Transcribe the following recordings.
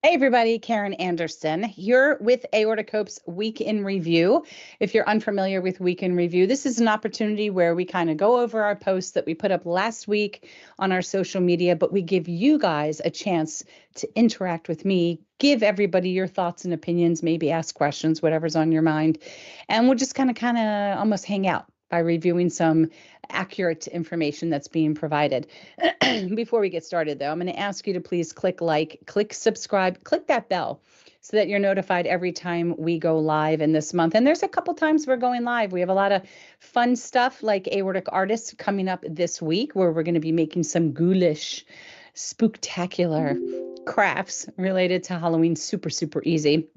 Hey everybody, Karen Anderson here with Aortic Hope's Week in Review. If you're unfamiliar with Week in Review, this is an opportunity where we kind of go over our posts that we put up last week on our social media, but we give you guys a chance to interact with me, give everybody your thoughts and opinions, maybe ask questions, whatever's on your mind, and we'll just kind of almost hang out by reviewing some accurate information that's being provided. Before we get started, though, I'm going to ask you to please click like, click subscribe, click that bell so that you're notified every time we go live in this month. And there's a couple times we're going live. We have a lot of fun stuff like Aortic Artists coming up this week where we're going to be making some ghoulish, spooktacular crafts related to Halloween. Super, super easy.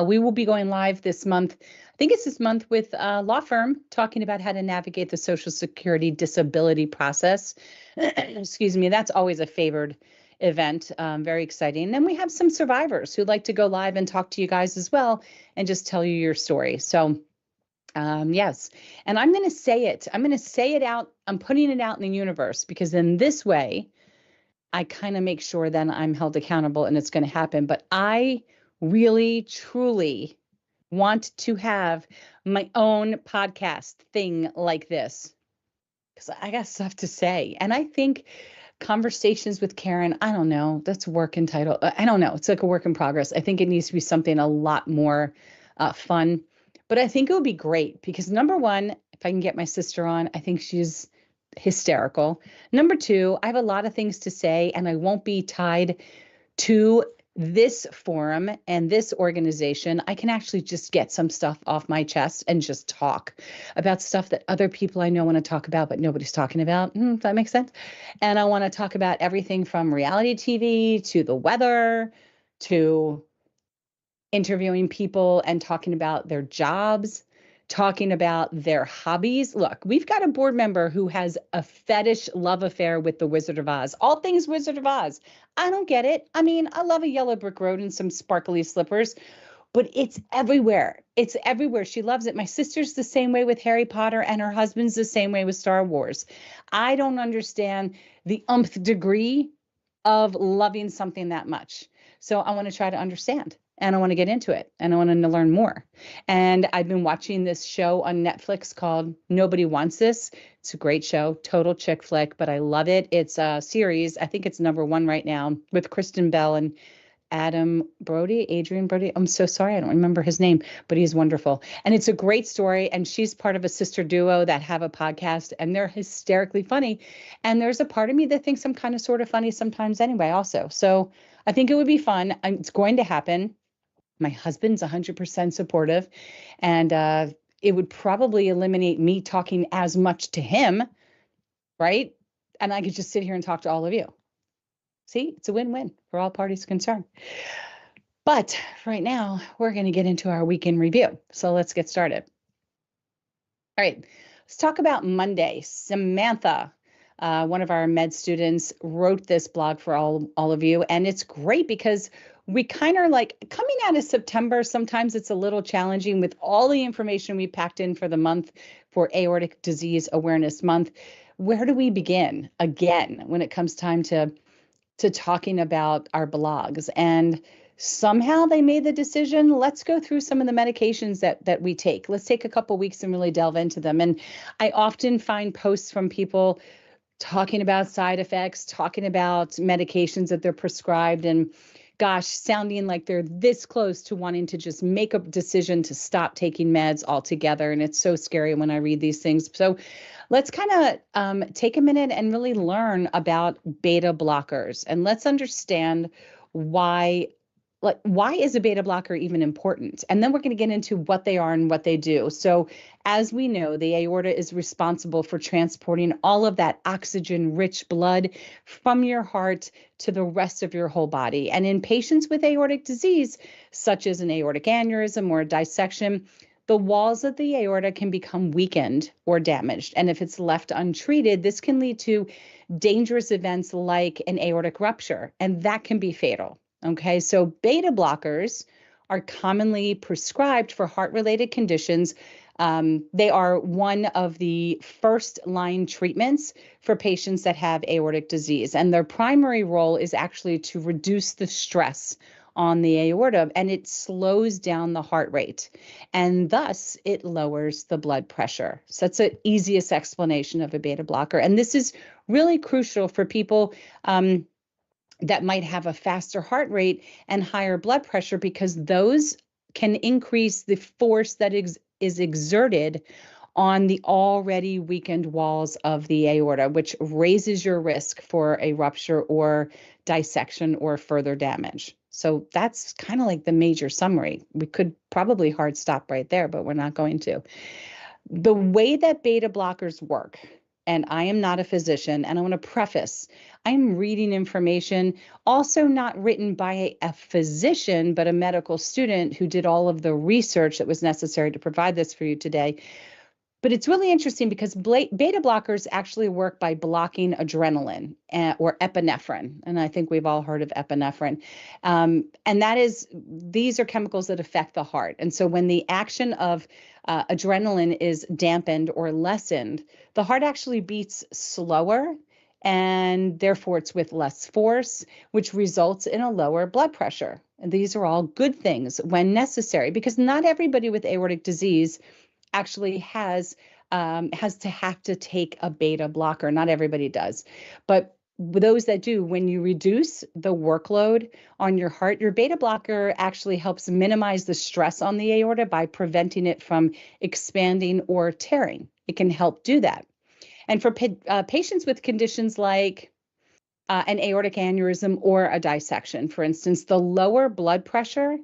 We will be going live this month. I think it's this month with a law firm talking about how to navigate the Social Security disability process. Excuse me, that's always a favored event. Very exciting. And then we have some survivors who'd like to go live and talk to you guys as well and just tell you your story. So yes, and I'm going to say it. I'm going to say it out. I'm putting it out in the universe because in this way, I kind of make sure then I'm held accountable and it's going to happen. But I really, truly want to have my own podcast thing like this because I got stuff to say. And I think conversations with Karen, I don't know, that's work entitled. I don't know. It's like a work in progress. I think it needs to be something a lot more fun. But I think it would be great because number one, if I can get my sister on, I think she's hysterical. Number two, I have a lot of things to say and I won't be tied to this forum and this organization. I can actually just get some stuff off my chest and just talk about stuff that other people I know want to talk about, but nobody's talking about. Does that make sense? And I want to talk about everything from reality TV to the weather to interviewing people and talking about their jobs, talking about their hobbies. Look, we've got a board member who has a fetish love affair with the Wizard of Oz, all things Wizard of Oz. I don't get it. I mean, I love a yellow brick road and some sparkly slippers, but it's everywhere. It's everywhere. She loves it. My sister's the same way with Harry Potter, and her husband's the same way with Star Wars. I don't understand the umpth degree of loving something that much. So I want to try to understand and I want to get into it and I want to learn more. And I've been watching this show on Netflix called Nobody Wants This. It's a great show, total chick flick, but I love it. It's a series. I think it's number one right now with Kristen Bell and Adrian Brody. I'm so sorry. I don't remember his name, but he's wonderful. And it's a great story. And she's part of a sister duo that have a podcast and they're hysterically funny. And there's a part of me that thinks I'm kind of sort of funny sometimes anyway, also. So I think it would be fun. It's going to happen. My husband's 100% supportive, and it would probably eliminate me talking as much to him, right? And I could just sit here and talk to all of you. See, it's a win-win for all parties concerned. But right now, we're going to get into our weekend review. So let's get started. All right, let's talk about Monday. Samantha, one of our med students, wrote this blog for all of you. And it's great because we kind of like coming out of September, sometimes it's a little challenging with all the information we packed in for the month for Aortic Disease Awareness Month. Where do we begin again when it comes time to talking about our blogs? And somehow they made the decision, let's go through some of the medications that we take. Let's take a couple weeks and really delve into them. And I often find posts from people talking about side effects, talking about medications that they're prescribed, and gosh, sounding like they're this close to wanting to just make a decision to stop taking meds altogether. And it's so scary when I read these things. So let's kind of take a minute and really learn about beta blockers. And let's understand why is a beta blocker even important? And then we're going to get into what they are and what they do. So as we know, the aorta is responsible for transporting all of that oxygen-rich blood from your heart to the rest of your whole body. And in patients with aortic disease, such as an aortic aneurysm or a dissection, the walls of the aorta can become weakened or damaged. And if it's left untreated, this can lead to dangerous events like an aortic rupture, and that can be fatal. Okay, so beta blockers are commonly prescribed for heart-related conditions. They are one of the first-line treatments for patients that have aortic disease, and their primary role is actually to reduce the stress on the aorta, and it slows down the heart rate, and thus it lowers the blood pressure. So that's the easiest explanation of a beta blocker. And this is really crucial for people that might have a faster heart rate and higher blood pressure, because those can increase the force that is exerted on the already weakened walls of the aorta, which raises your risk for a rupture or dissection or further damage. So that's kind of like the major summary. We could probably hard stop right there, but we're not going to. The way that beta blockers work, and I am not a physician, and I want to preface, I'm reading information also not written by a physician, but a medical student who did all of the research that was necessary to provide this for you today. But it's really interesting because beta blockers actually work by blocking adrenaline or epinephrine. And I think we've all heard of epinephrine. And these are chemicals that affect the heart. And so when the action of adrenaline is dampened or lessened, the heart actually beats slower, and therefore it's with less force, which results in a lower blood pressure. And these are all good things when necessary, because not everybody with aortic disease actually has to have to take a beta blocker. Not everybody does. But those that do, when you reduce the workload on your heart, your beta blocker actually helps minimize the stress on the aorta by preventing it from expanding or tearing. It can help do that. And for patients with conditions like an aortic aneurysm or a dissection, for instance, the lower blood pressure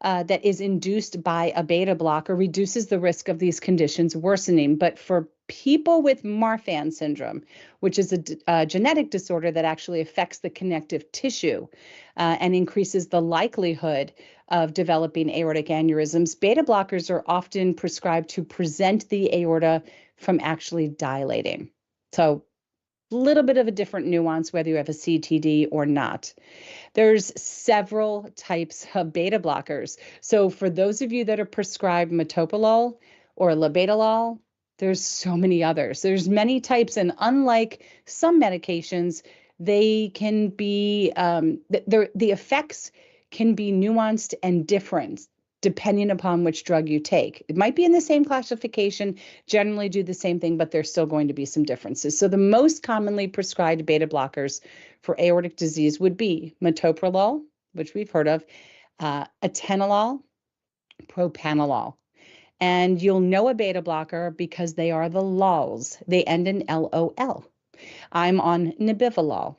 that is induced by a beta blocker reduces the risk of these conditions worsening. But for people with Marfan syndrome, which is a genetic disorder that actually affects the connective tissue and increases the likelihood of developing aortic aneurysms, beta blockers are often prescribed to prevent the aorta from actually dilating. So a little bit of a different nuance whether you have a CTD or not. There's several types of beta blockers. So for those of you that are prescribed metoprolol or labetalol, there's so many others. There's many types, and unlike some medications, they can be, the effects can be nuanced and different depending upon which drug you take. It might be in the same classification, generally do the same thing, but there's still going to be some differences. So the most commonly prescribed beta blockers for aortic disease would be metoprolol, which we've heard of, atenolol, propranolol. And you'll know a beta blocker because they are the lols. They end in LOL. I'm on nebivolol.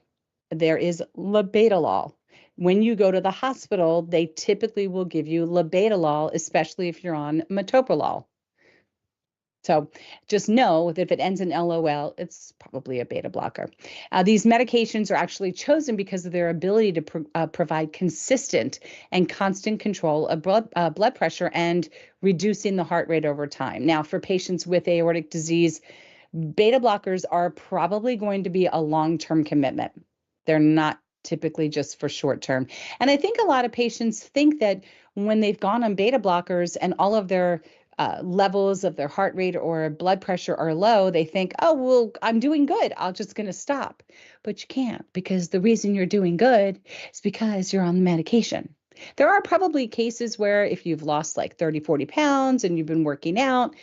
There is labetalol. When you go to the hospital, they typically will give you labetalol, especially if you're on metoprolol. So just know that if it ends in LOL, it's probably a beta blocker. These medications are actually chosen because of their ability to provide consistent and constant control of blood pressure and reducing the heart rate over time. Now, for patients with aortic disease, beta blockers are probably going to be a long-term commitment. They're not typically just for short term. And I think a lot of patients think that when they've gone on beta blockers and all of their levels of their heart rate or blood pressure are low, they think, oh, well, I'm doing good, I'm just going to stop. But you can't, because the reason you're doing good is because you're on the medication. There are probably cases where if you've lost like 30, 40 pounds and you've been working out,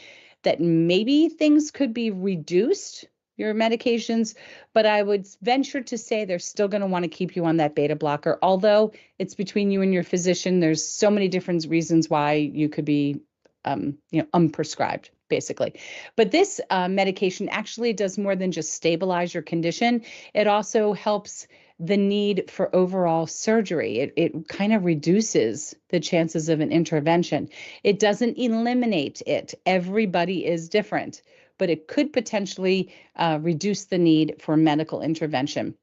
that maybe things could be reduced, your medications, but I would venture to say they're still going to want to keep you on that beta blocker, although it's between you and your physician. There's so many different reasons why you could be unprescribed, basically. But this medication actually does more than just stabilize your condition. It also helps the need for overall surgery. It kind of reduces the chances of an intervention. It doesn't eliminate it. Everybody is different, but it could potentially reduce the need for medical intervention.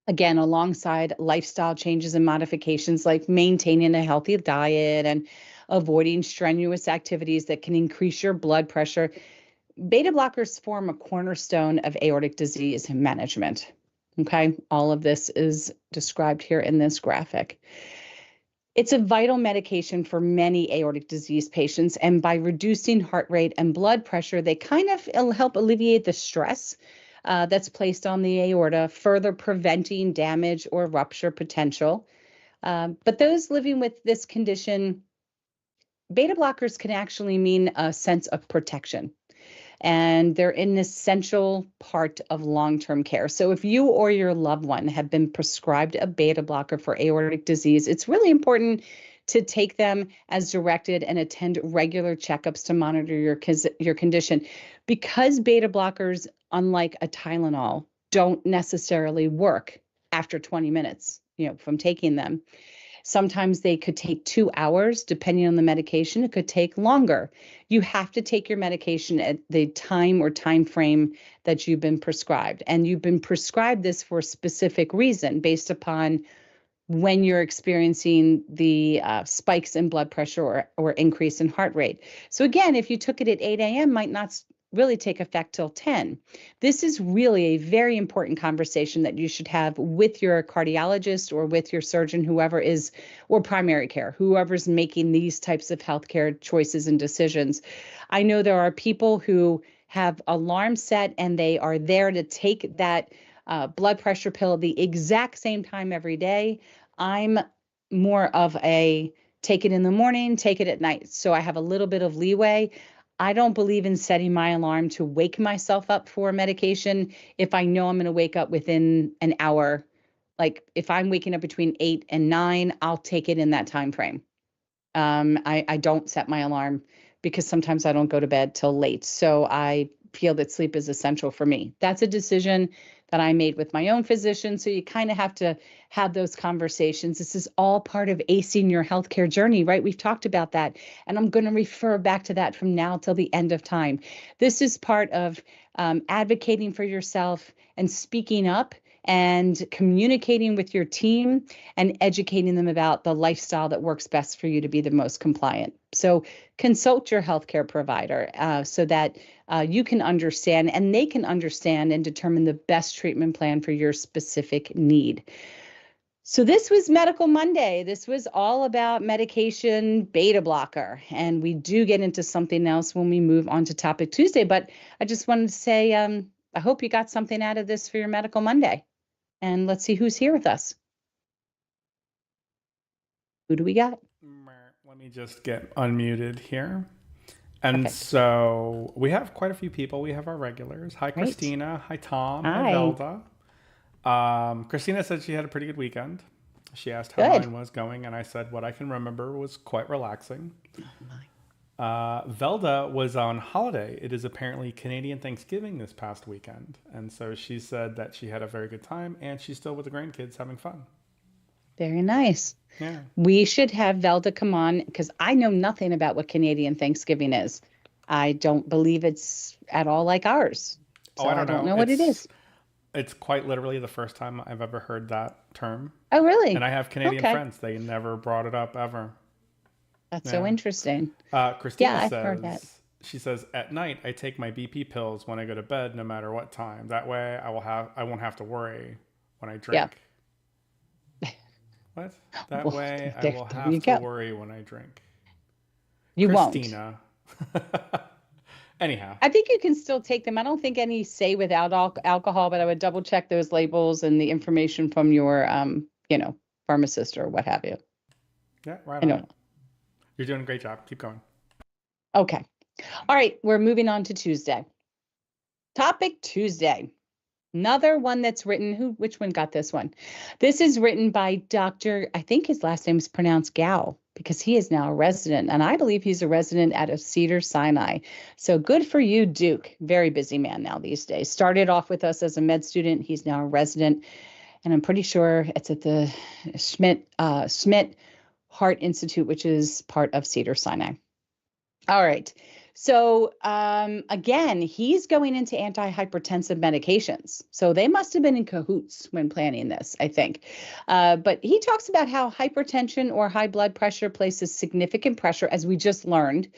Again, alongside lifestyle changes and modifications like maintaining a healthy diet and avoiding strenuous activities that can increase your blood pressure, beta blockers form a cornerstone of aortic disease management. Okay, all of this is described here in this graphic. It's a vital medication for many aortic disease patients, and by reducing heart rate and blood pressure, they kind of help alleviate the stress that's placed on the aorta, further preventing damage or rupture potential. But those living with this condition, beta blockers can actually mean a sense of protection, and they're an essential part of long-term care. So if you or your loved one have been prescribed a beta blocker for aortic disease, it's really important to take them as directed and attend regular checkups to monitor your condition. Because beta blockers, unlike a Tylenol, don't necessarily work after 20 minutes, from taking them. Sometimes they could take 2 hours, depending on the medication. It could take longer. You have to take your medication at the time or time frame that you've been prescribed. And you've been prescribed this for a specific reason based upon when you're experiencing the spikes in blood pressure or increase in heart rate. So again, if you took it at 8 a.m., might not really take effect till 10. This is really a very important conversation that you should have with your cardiologist or with your surgeon, whoever is, or primary care, whoever's making these types of healthcare choices and decisions. I know there are people who have alarms set and they are there to take that blood pressure pill the exact same time every day. I'm more of a take it in the morning, take it at night. So I have a little bit of leeway. I don't believe in setting my alarm to wake myself up for medication if I know I'm going to wake up within an hour. Like if I'm waking up between 8 and 9, I'll take it in that time frame. I don't set my alarm because sometimes I don't go to bed till late. So I feel that sleep is essential for me. That's a decision that I made with my own physician. So you kind of have to have those conversations. This is all part of acing your healthcare journey, right? We've talked about that. And I'm going to refer back to that from now till the end of time. This is part of advocating for yourself and speaking up and communicating with your team and educating them about the lifestyle that works best for you to be the most compliant. So consult your healthcare provider so that you can understand and they can understand and determine the best treatment plan for your specific need. So this was Medical Monday. This was all about medication beta blocker. And we do get into something else when we move on to Topic Tuesday. But I just wanted to say, I hope you got something out of this for your Medical Monday. And let's see who's here with us. Who do we got? Let me just get unmuted here. And Perfect. So we have quite a few people. We have our regulars. Hi, Great. Christina. Hi, Tom. Hi. Hi, Velda. Christina said she had a pretty good weekend. She asked how mine was going, and I said what I can remember was quite relaxing. Velda was on holiday. It is apparently Canadian Thanksgiving this past weekend. And so she said that she had a very good time and she's still with the grandkids having fun. Very nice. Yeah. We should have Velda come on because I know nothing about what Canadian Thanksgiving is. I don't believe it's at all like ours. So I don't know what it is. It's quite literally the first time I've ever heard that term. Oh, really? And I have Canadian friends. They never brought it up ever. That's so interesting. Christina says, heard that. She says, at night, I take my BP pills when I go to bed, no matter what time. That way I won't have to worry when I drink. Yeah. What? That way I will have to worry when I drink. You Christina. won't. Anyhow. I think you can still take them. I don't think any say without alcohol, but I would double check those labels and the information from your, pharmacist or what have you. Yeah, right on. You're doing a great job. Keep going. Okay. All right. We're moving on to Tuesday. Topic Tuesday. Another one that's written. Which one got this one? This is written by Dr. I think his last name is pronounced Gao because he is now a resident. And I believe he's a resident out of Cedars-Sinai. So good for you, Duke. Very busy man now these days. Started off with us as a med student. He's now a resident. And I'm pretty sure it's at the Schmidt Heart Institute, which is part of Cedars-Sinai. All right. So again, he's going into antihypertensive medications. So they must have been in cahoots when planning this, I think. But he talks about how hypertension or high blood pressure places significant pressure, as we just learned,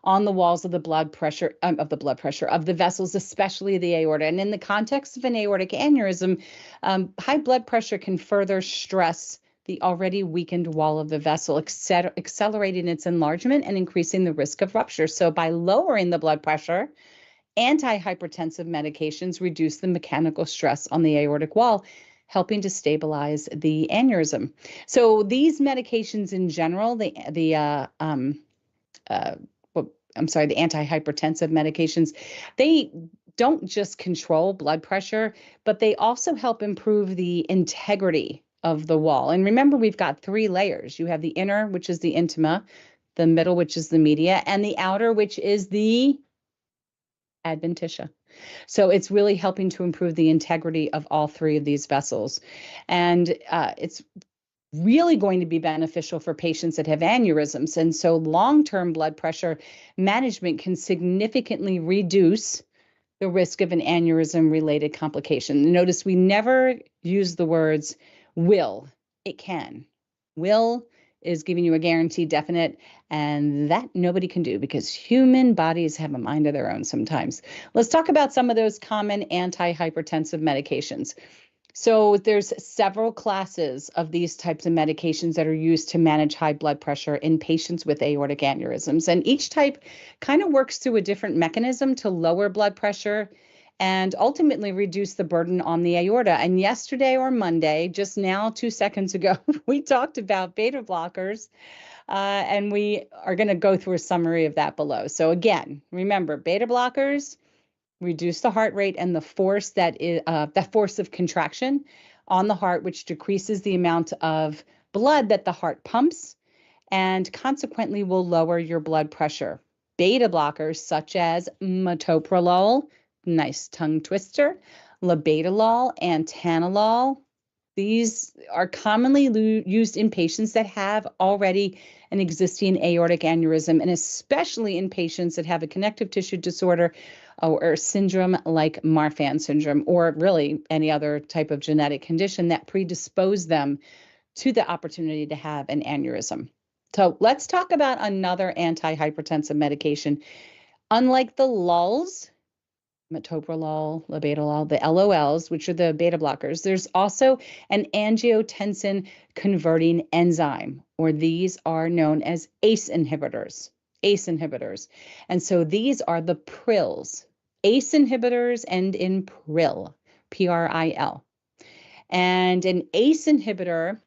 on the walls of the blood pressure of the vessels, especially the aorta. And in the context of an aortic aneurysm, high blood pressure can further stress the already weakened wall of the vessel, accelerating its enlargement and increasing the risk of rupture. So by lowering the blood pressure, antihypertensive medications reduce the mechanical stress on the aortic wall. helping to stabilize the aneurysm. So these medications in general, the antihypertensive medications, they don't just control blood pressure, but they also help improve the integrity of the wall. And remember, we've got 3 layers. You have the inner, which is the intima, the middle, which is the media, and the outer, which is the adventitia. So it's really helping to improve the integrity of all 3 of these vessels. And it's really going to be beneficial for patients that have aneurysms. And so long-term blood pressure management can significantly reduce the risk of an aneurysm-related complication. Notice we never use the words will. It can. Will is giving you a guaranteed definite, and that nobody can do because human bodies have a mind of their own sometimes. Let's talk about some of those common antihypertensive medications. So there's several classes of these types of medications that are used to manage high blood pressure in patients with aortic aneurysms. And each type kind of works through a different mechanism to lower blood pressure and ultimately reduce the burden on the aorta. And yesterday or Monday, just now 2 seconds ago, we talked about beta blockers, and we are going to go through a summary of that below. So again, remember, beta blockers reduce the heart rate and the force that force of contraction on the heart, which decreases the amount of blood that the heart pumps and consequently will lower your blood pressure. Beta blockers such as metoprolol, nice tongue twister, labetalol, and tanolol, these are commonly used in patients that have already an existing aortic aneurysm, and especially in patients that have a connective tissue disorder or syndrome like Marfan syndrome, or really any other type of genetic condition that predispose them to the opportunity to have an aneurysm. So let's talk about another antihypertensive medication. Unlike the LULs, metoprolol, labetalol, the LOLs, which are the beta blockers, there's also an angiotensin converting enzyme, or these are known as ACE inhibitors. ACE inhibitors. And so these are the PRILs. ACE inhibitors end in PRIL, P-R-I-L. And an ACE inhibitor,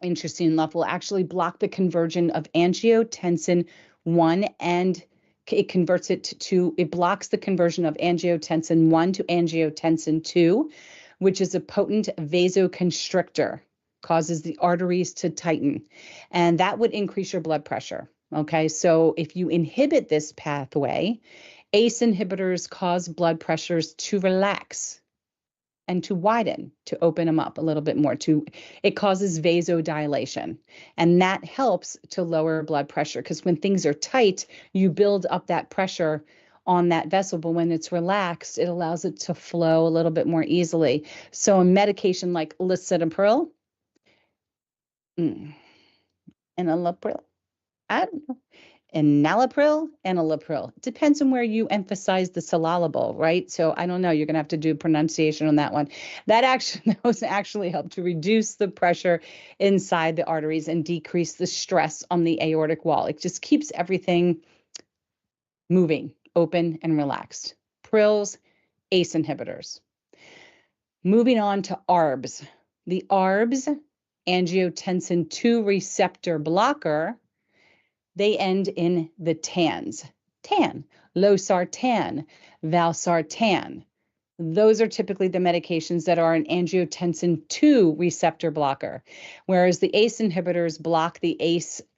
interesting enough, will actually block the conversion of angiotensin 1 and it blocks the conversion of angiotensin 1 to angiotensin 2, which is a potent vasoconstrictor, causes the arteries to tighten, and that would increase your blood pressure. Okay, so if you inhibit this pathway, ACE inhibitors cause blood pressures to relax and to widen, to open them up a little bit more. It causes vasodilation, and that helps to lower blood pressure because when things are tight, you build up that pressure on that vessel, but when it's relaxed, it allows it to flow a little bit more easily. So a medication like lisinopril, enalapril, I don't know, enalapril. It depends on where you emphasize the syllable, right? So I don't know. You're going to have to do pronunciation on that one. Those actually help to reduce the pressure inside the arteries and decrease the stress on the aortic wall. It just keeps everything moving, open, and relaxed. PRILs, ACE inhibitors. Moving on to ARBs. The ARBs, angiotensin 2 receptor blocker, they end in the TANs. TAN, losartan, valsartan. Those are typically the medications that are an angiotensin 2 receptor blocker, whereas the ACE inhibitors block the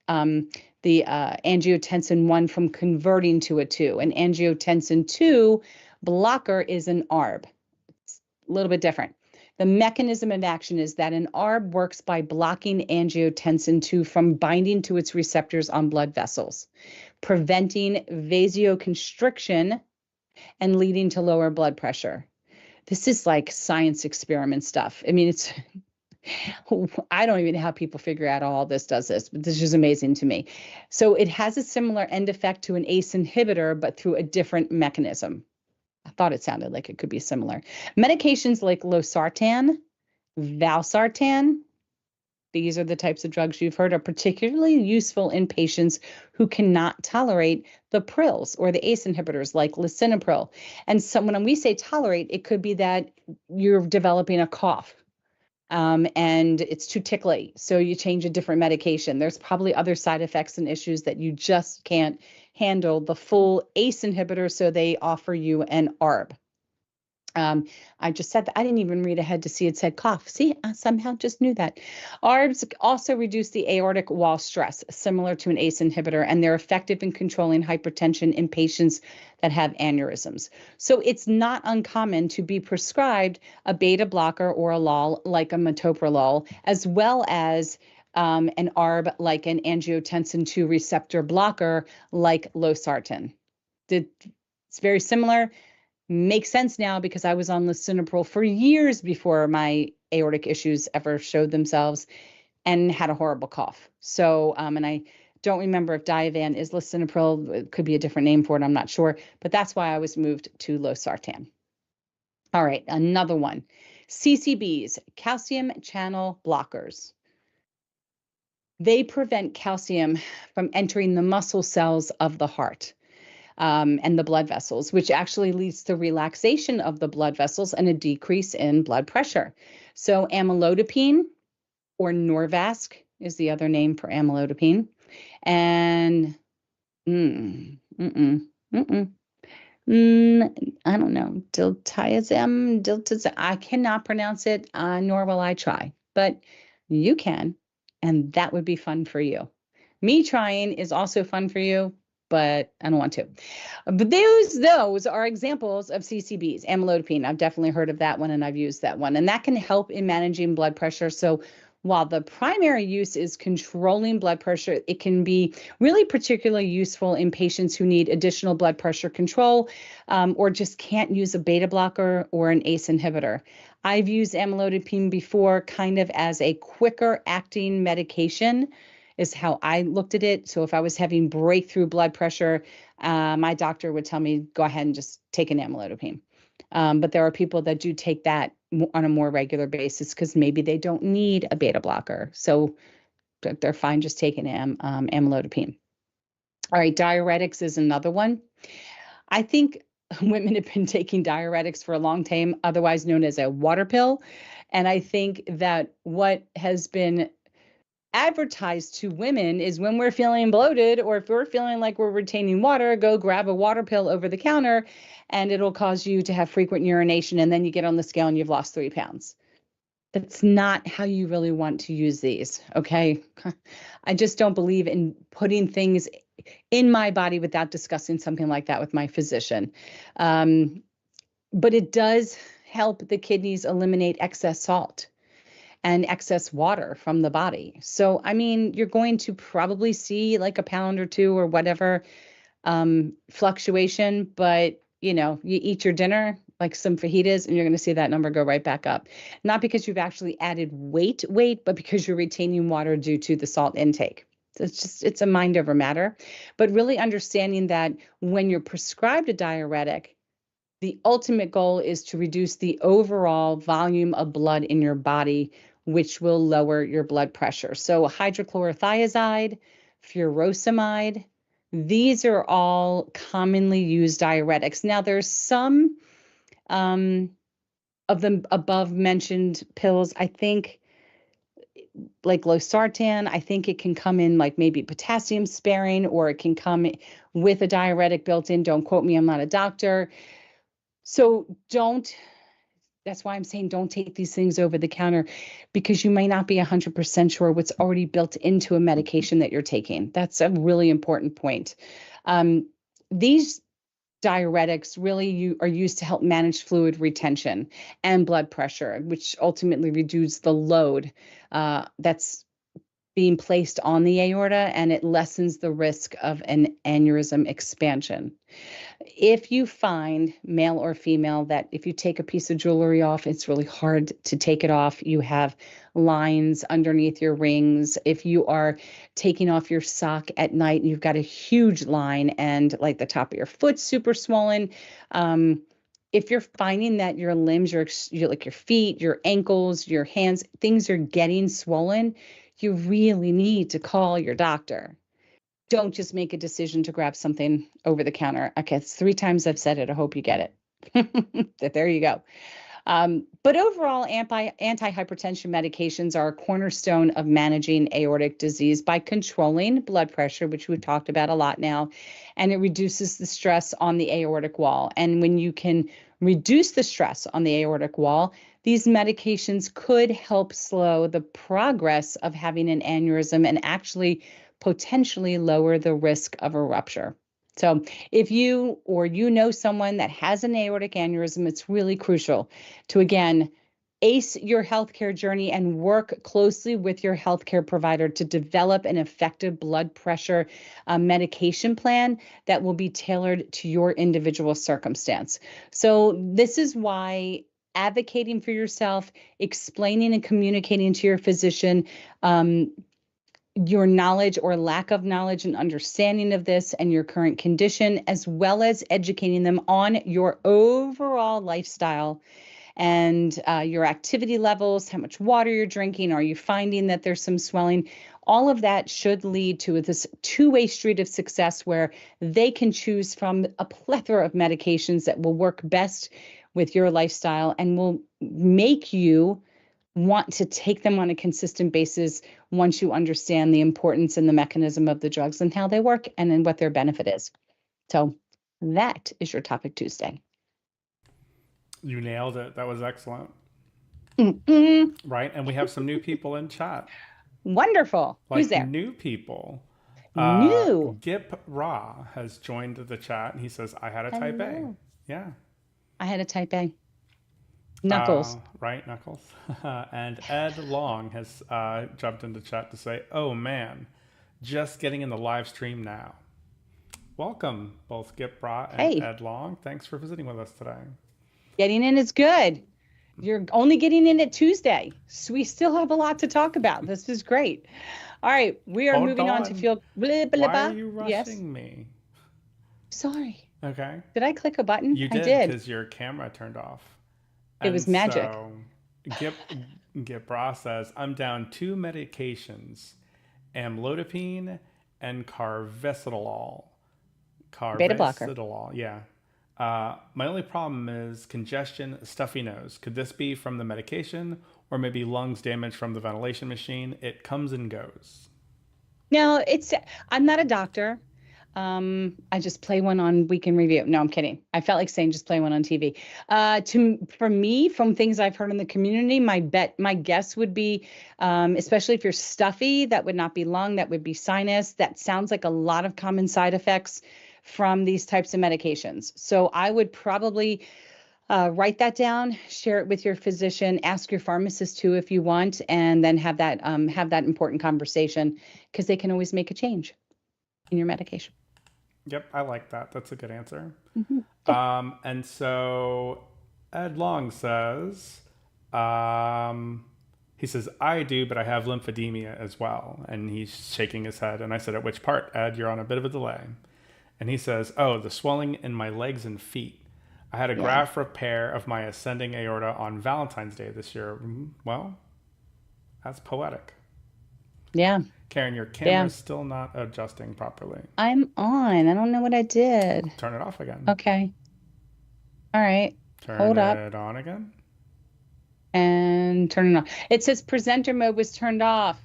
angiotensin 1 from converting to a 2. An angiotensin 2 blocker is an ARB. It's a little bit different. The mechanism of action is that an ARB works by blocking angiotensin 2 from binding to its receptors on blood vessels, preventing vasoconstriction and leading to lower blood pressure. This is like science experiment stuff. I mean, I don't even know how people figure out all this does this, but this is amazing to me. So it has a similar end effect to an ACE inhibitor, but through a different mechanism. I thought it sounded like it could be similar. Medications like losartan, valsartan, these are the types of drugs you've heard are particularly useful in patients who cannot tolerate the PRILs or the ACE inhibitors like lisinopril. And so when we say tolerate, it could be that you're developing a cough and it's too tickly. So you change a different medication. There's probably other side effects and issues that you just can't handle the full ACE inhibitor. So they offer you an ARB. I just said that. I didn't even read ahead to see it said cough. See, I somehow just knew that. ARBs also reduce the aortic wall stress, similar to an ACE inhibitor, and they're effective in controlling hypertension in patients that have aneurysms. So it's not uncommon to be prescribed a beta blocker or a LOL like a metoprolol, as well as an ARB like an angiotensin II receptor blocker like losartan. It's very similar. Makes sense now because I was on lisinopril for years before my aortic issues ever showed themselves and had a horrible cough. So, and I don't remember if Diovan is lisinopril. It could be a different name for it. I'm not sure. But that's why I was moved to losartan. All right, another one. CCBs, calcium channel blockers. They prevent calcium from entering the muscle cells of the heart. And the blood vessels, which actually leads to relaxation of the blood vessels and a decrease in blood pressure. So amlodipine, or Norvasc, is the other name for amlodipine. And I don't know, diltiazem, I cannot pronounce it, nor will I try, but you can, and that would be fun for you. Me trying is also fun for you, but I don't want to. But those are examples of CCBs. Amlodipine, I've definitely heard of that one, and I've used that one. And that can help in managing blood pressure. So while the primary use is controlling blood pressure, it can be really particularly useful in patients who need additional blood pressure control, or just can't use a beta blocker or an ACE inhibitor. I've used amlodipine before kind of as a quicker acting medication, is how I looked at it. So if I was having breakthrough blood pressure, my doctor would tell me, go ahead and just take an amlodipine. But there are people that do take that on a more regular basis because maybe they don't need a beta blocker. So they're fine just taking amlodipine. All right, diuretics is another one. I think women have been taking diuretics for a long time, otherwise known as a water pill. And I think that what has been advertised to women is when we're feeling bloated or if we're feeling like we're retaining water, go grab a water pill over the counter and it'll cause you to have frequent urination, and then you get on the scale and you've lost 3 pounds. That's not how you really want to use these, okay? I just don't believe in putting things in my body without discussing something like that with my physician. But it does help the kidneys eliminate excess salt and excess water from the body. So, I mean, you're going to probably see like a pound or 2 or whatever fluctuation, but you know, you eat your dinner, like some fajitas, and you're going to see that number go right back up. Not because you've actually added weight, but because you're retaining water due to the salt intake. So it's a mind over matter. But really understanding that when you're prescribed a diuretic, the ultimate goal is to reduce the overall volume of blood in your body, which will lower your blood pressure. So hydrochlorothiazide, furosemide, these are all commonly used diuretics. Now, there's some of the above mentioned pills, I think, like losartan, I think it can come in like maybe potassium sparing, or it can come with a diuretic built in. Don't quote me, I'm not a doctor. So that's why I'm saying don't take these things over the counter, because you may not be 100% sure what's already built into a medication that you're taking. That's a really important point. These diuretics really are used to help manage fluid retention and blood pressure, which ultimately reduce the load that's being placed on the aorta, and it lessens the risk of an aneurysm expansion. If you find, male or female, that if you take a piece of jewelry off, it's really hard to take it off, you have lines underneath your rings, if you are taking off your sock at night and you've got a huge line and like the top of your foot super swollen, if you're finding that your limbs, like your feet, your ankles, your hands, things are getting swollen, you really need to call your doctor. Don't just make a decision to grab something over the counter. Okay, it's 3 times I've said it. I hope you get it. There you go. But overall, antihypertension medications are a cornerstone of managing aortic disease by controlling blood pressure, which we've talked about a lot now, and it reduces the stress on the aortic wall. And when you can reduce the stress on the aortic wall, these medications could help slow the progress of having an aneurysm and actually potentially lower the risk of a rupture. So if you or you know someone that has an aortic aneurysm, it's really crucial to, again, ace your healthcare journey and work closely with your healthcare provider to develop an effective blood pressure medication plan that will be tailored to your individual circumstance. So this is why advocating for yourself, explaining and communicating to your physician your knowledge or lack of knowledge and understanding of this and your current condition, as well as educating them on your overall lifestyle and your activity levels, how much water you're drinking, are you finding that there's some swelling? All of that should lead to this two-way street of success where they can choose from a plethora of medications that will work best with your lifestyle and will make you want to take them on a consistent basis once you understand the importance and the mechanism of the drugs and how they work and then what their benefit is. So that is your Topic Tuesday. You nailed it. That was excellent. Right? And we have some new people in chat. Wonderful. Like, who's there? New people. New. Gip Ra has joined the chat and he says, I had a type A. Yeah. I had a type A. Knuckles. Right, Knuckles. And Ed Long has jumped into chat to say, oh man, just getting in the live stream now. Welcome, both Gip Ra and Ed Long. Thanks for visiting with us today. Getting in is good. You're only getting in at Tuesday, so we still have a lot to talk about. This is great. All right, we are moving on to feel. Why are you rushing me? Sorry. Okay. Did I click a button? You did, I did. Because your camera turned off. It was magic. So Gip Ra says, I'm down 2 medications, amlodipine and carvedilol. Beta blocker. Yeah. My only problem is congestion, stuffy nose. Could this be from the medication or maybe lungs damage from the ventilation machine? It comes and goes. No, I'm not a doctor. I just play one on Week in Review. No, I'm kidding. I felt like saying just play one on TV. For me, from things I've heard in the community, my guess would be, especially if you're stuffy, that would not be lung, that would be sinus. That sounds like a lot of common side effects from these types of medications. So I would probably write that down, share it with your physician, ask your pharmacist too if you want, and then have that important conversation, because they can always make a change in your medication. Yep, I like that. That's a good answer. Mm-hmm. And so Ed Long says, he says, I do, but I have lymphedema as well. And he's shaking his head. And I said, at which part, Ed? You're on a bit of a delay. And he says, oh, the swelling in my legs and feet. I had a graft repair of my ascending aorta on Valentine's Day this year. Well, that's poetic. Yeah. Karen, your camera's still not adjusting properly. I'm on. I don't know what I did. Turn it off again. Okay. All right. Hold up. Turn it on again. And turn it on. It says presenter mode was turned off.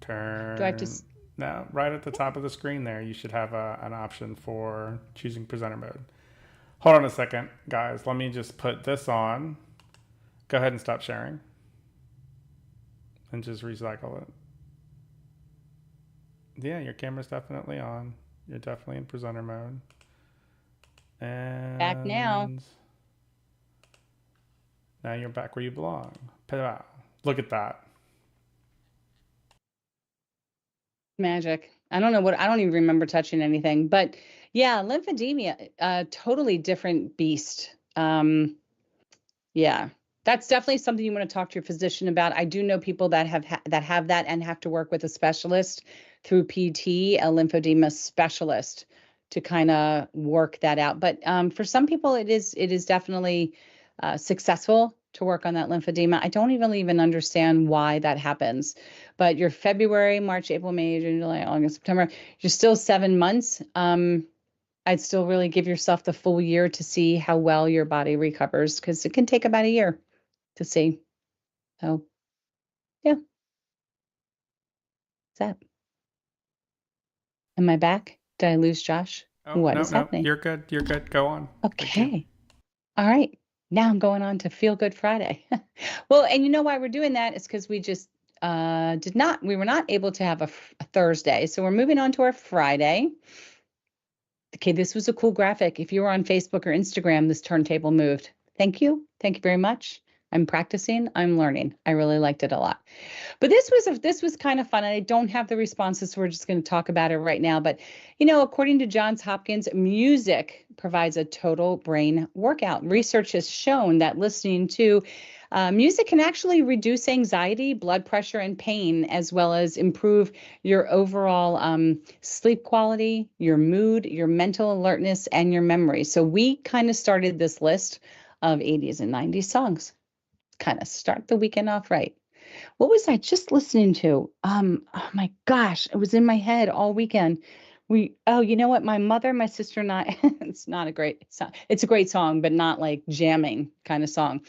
Do I have to... No, right at the top of the screen there, you should have an option for choosing presenter mode. Hold on a second, guys. Let me just put this on. Go ahead and stop sharing. And just recycle it. Yeah, your camera's definitely on. You're definitely in presenter mode. And back now. Now you're back where you belong. Look at that. Magic. I don't even remember touching anything, but yeah, lymphedema, totally different beast. Yeah, that's definitely something you want to talk to your physician about. I do know people that have that and have to work with a specialist through PT, a lymphedema specialist, to kind of work that out. But for some people, it is definitely successful to work on that lymphedema. I don't even understand why that happens. But you're February, March, April, May, June, July, August, September. You're still 7 months. I'd still really give yourself the full year to see how well your body recovers, because it can take about a year to see. So, yeah, that's that. Am I back? Did I lose Josh? Oh, What no, is no, happening? you're good. You're good. Go on. Thank you. Okay. All right. Now I'm going on to Feel Good Friday. Well, and you know why we're doing that is because we just we were not able to have a Thursday. So we're moving on to our Friday. Okay, this was a cool graphic. If you were on Facebook or Instagram, this turntable moved. Thank you. Thank you very much. I'm practicing. I'm learning. I really liked it a lot. But this was kind of fun. And I don't have the responses, so we're just going to talk about it right now. But according to Johns Hopkins, music provides a total brain workout. Research has shown that listening to music can actually reduce anxiety, blood pressure, and pain, as well as improve your overall sleep quality, your mood, your mental alertness, and your memory. So we kind of started this list of 80s and 90s songs. Kind of start the weekend off right. What was I just listening to? Oh my gosh, it was in my head all weekend. You know what? My mother, my sister, and I, it's not a great song. It's a great song, but not like jamming kind of song.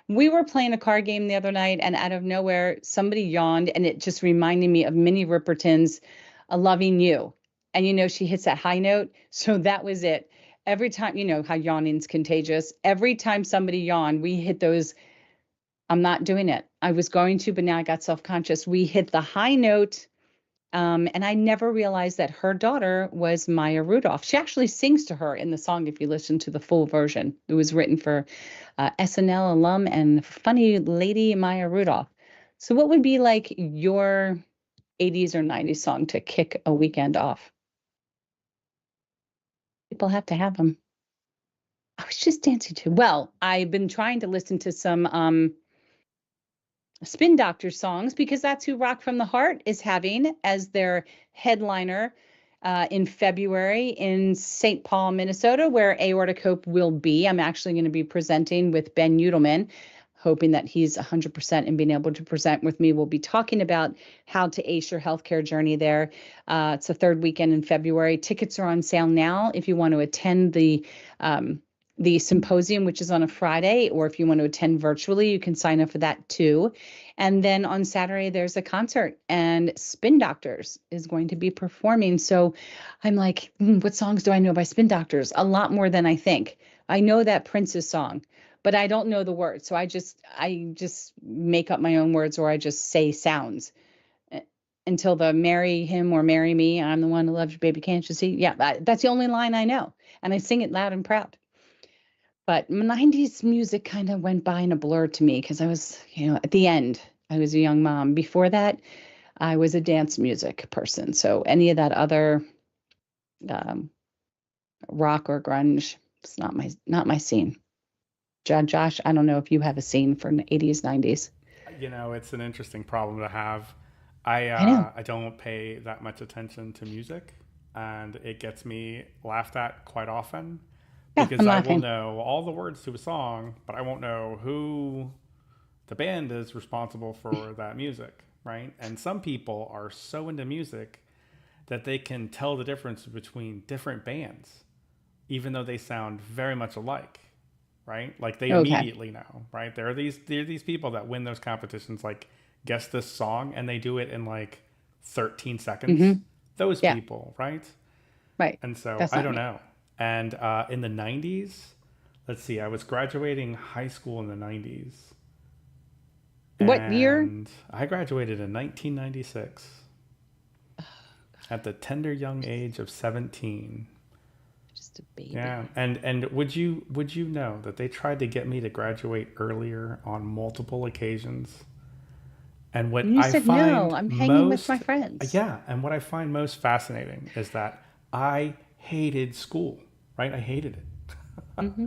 We were playing a card game the other night, and out of nowhere, somebody yawned, and it just reminded me of Minnie Riperton's "A Loving You." And she hits that high note. So that was it. Every time, you know how yawning's contagious. Every time somebody yawned, we hit those. I'm not doing it. I was going to, but now I got self-conscious. We hit the high note, and I never realized that her daughter was Maya Rudolph. She actually sings to her in the song if you listen to the full version. It was written for SNL alum and funny lady Maya Rudolph. So what would be like your 80s or 90s song to kick a weekend off? People have to have them. I was just dancing to. Well, I've been trying to listen to some Spin Doctor songs because that's who Rock from the Heart is having as their headliner in February in St. Paul, Minnesota, where Aortic Hope will be. I'm actually going to be presenting with Ben Udelman, hoping that he's 100% and being able to present with me. We'll be talking about how to ace your healthcare journey there. It's the third weekend in February. Tickets are on sale now if you want to attend the symposium, which is on a Friday, or if you want to attend virtually, you can sign up for that too. And then on Saturday, there's a concert, and Spin Doctors is going to be performing. So I'm like, what songs do I know by Spin Doctors? A lot more than I think. I know that Prince's song, but I don't know the words. So I just make up my own words, or I just say sounds until the marry him or marry me. I'm the one who loves you, baby. Can't you see? Yeah, that's the only line I know. And I sing it loud and proud. But 90s music kind of went by in a blur to me because I was, at the end, I was a young mom. Before that, I was a dance music person. So any of that other um, rock or grunge, it's not my scene. Josh, I don't know if you have a scene for 80s, 90s. It's an interesting problem to have. I know. I don't pay that much attention to music, and it gets me laughed at quite often Yeah, because I'm I will laughing. know all the words to a song, but I won't know who the band is responsible for that music, right? And some people are so into music that they can tell the difference between different bands, even though they sound very much alike, right? Like they Okay. immediately know, right? There are these people that win those competitions, like guess this song, and they do it in like 13 seconds. Hmm. Those Yeah, people, right? right. And so That's I not don't me. know. And in the 90s, let's see, I was graduating high school in the 90s, What year? and I graduated in 1996 at the tender young age of 17. Just a baby. Yeah, and would you know that they tried to get me to graduate earlier on multiple occasions? And what And you I said, no, find I'm hanging with my most, friends. yeah, and what I find most fascinating is that I hated school, right? I hated it. Hmm.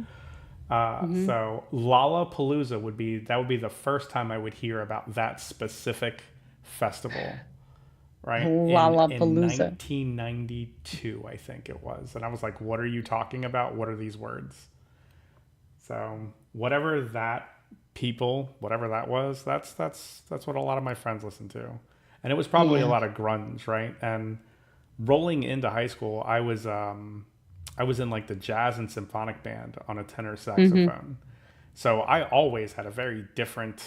Hmm. So Lollapalooza would be the first time I would hear about that specific festival, right? In Lollapalooza. 1992, I think it was. And I was like, what are you talking about? What are these words? So whatever that was, that's what a lot of my friends listened to. And it was probably a Yeah. lot of grunge, right? And rolling into high school, I was I was in like the jazz and symphonic band on a tenor Mm-hmm. saxophone. So I always had a very different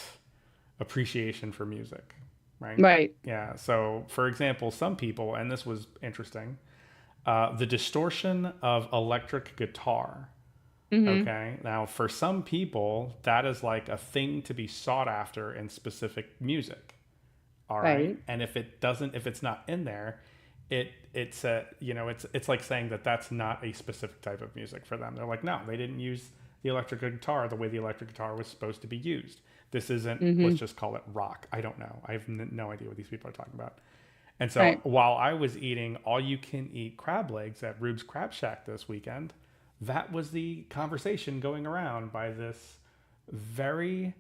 appreciation for music, right? Right. Yeah. So, for example, some people, and this was interesting, the distortion of electric guitar. Mm-hmm. Okay. Now, for some people, that is like a thing to be sought after in specific music. All right. Right. And if it's not in there, it's a, it's like saying that that's not a specific type of music for them. They're like, no, they didn't use the electric guitar the way the electric guitar was supposed to be used. This isn't, let's Mm-hmm. just call it rock. I don't know. I have no idea what these people are talking about. And so Right. while I was eating all you can eat crab legs at Rube's Crab Shack this weekend, that was the conversation going around by this very,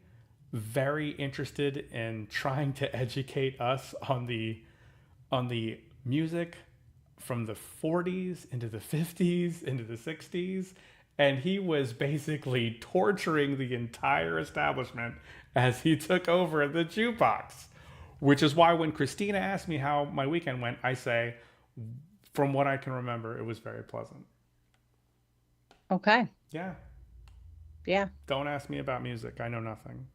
very interested in trying to educate us on the music from the 40s into the 50s into the 60s, and he was basically torturing the entire establishment as he took over the jukebox, which is why when Christina asked me how my weekend went, I say, from what I can remember, it was very pleasant. Okay. Yeah. Yeah. Don't ask me about music. I know nothing.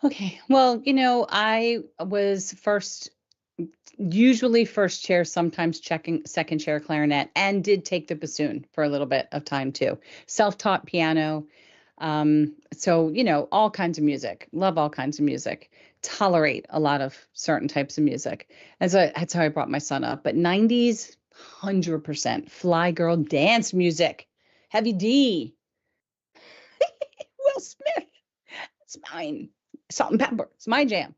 Okay. Well, I was usually first chair, sometimes checking second chair clarinet, and did take the bassoon for a little bit of time too. Self-taught piano. So, all kinds of music. Love all kinds of music. Tolerate a lot of certain types of music. That's how I brought my son up. But 90s, 100% fly girl dance music. Heavy D, Will Smith. It's mine. Salt and Pepper. It's my jam.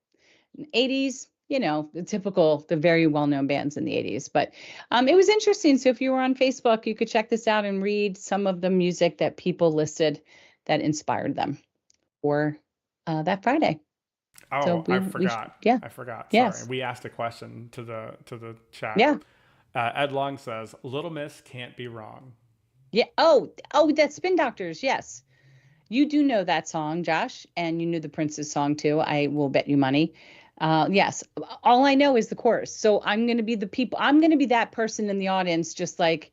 80s, the very well-known bands in the 80s. But it was interesting. So if you were on Facebook, you could check this out and read some of the music that people listed that inspired them for that Friday. So Oh, yeah, I forgot. Sorry. yes, We asked a question to the chat. yeah, Ed Long says, "Little Miss can't be wrong." yeah. Oh, that's Spin Doctors. Yes, you do know that song, Josh, and you knew the Prince's song too. I will bet you money. Yes, all I know is the chorus. So I'm going to be I'm going to be that person in the audience, just like,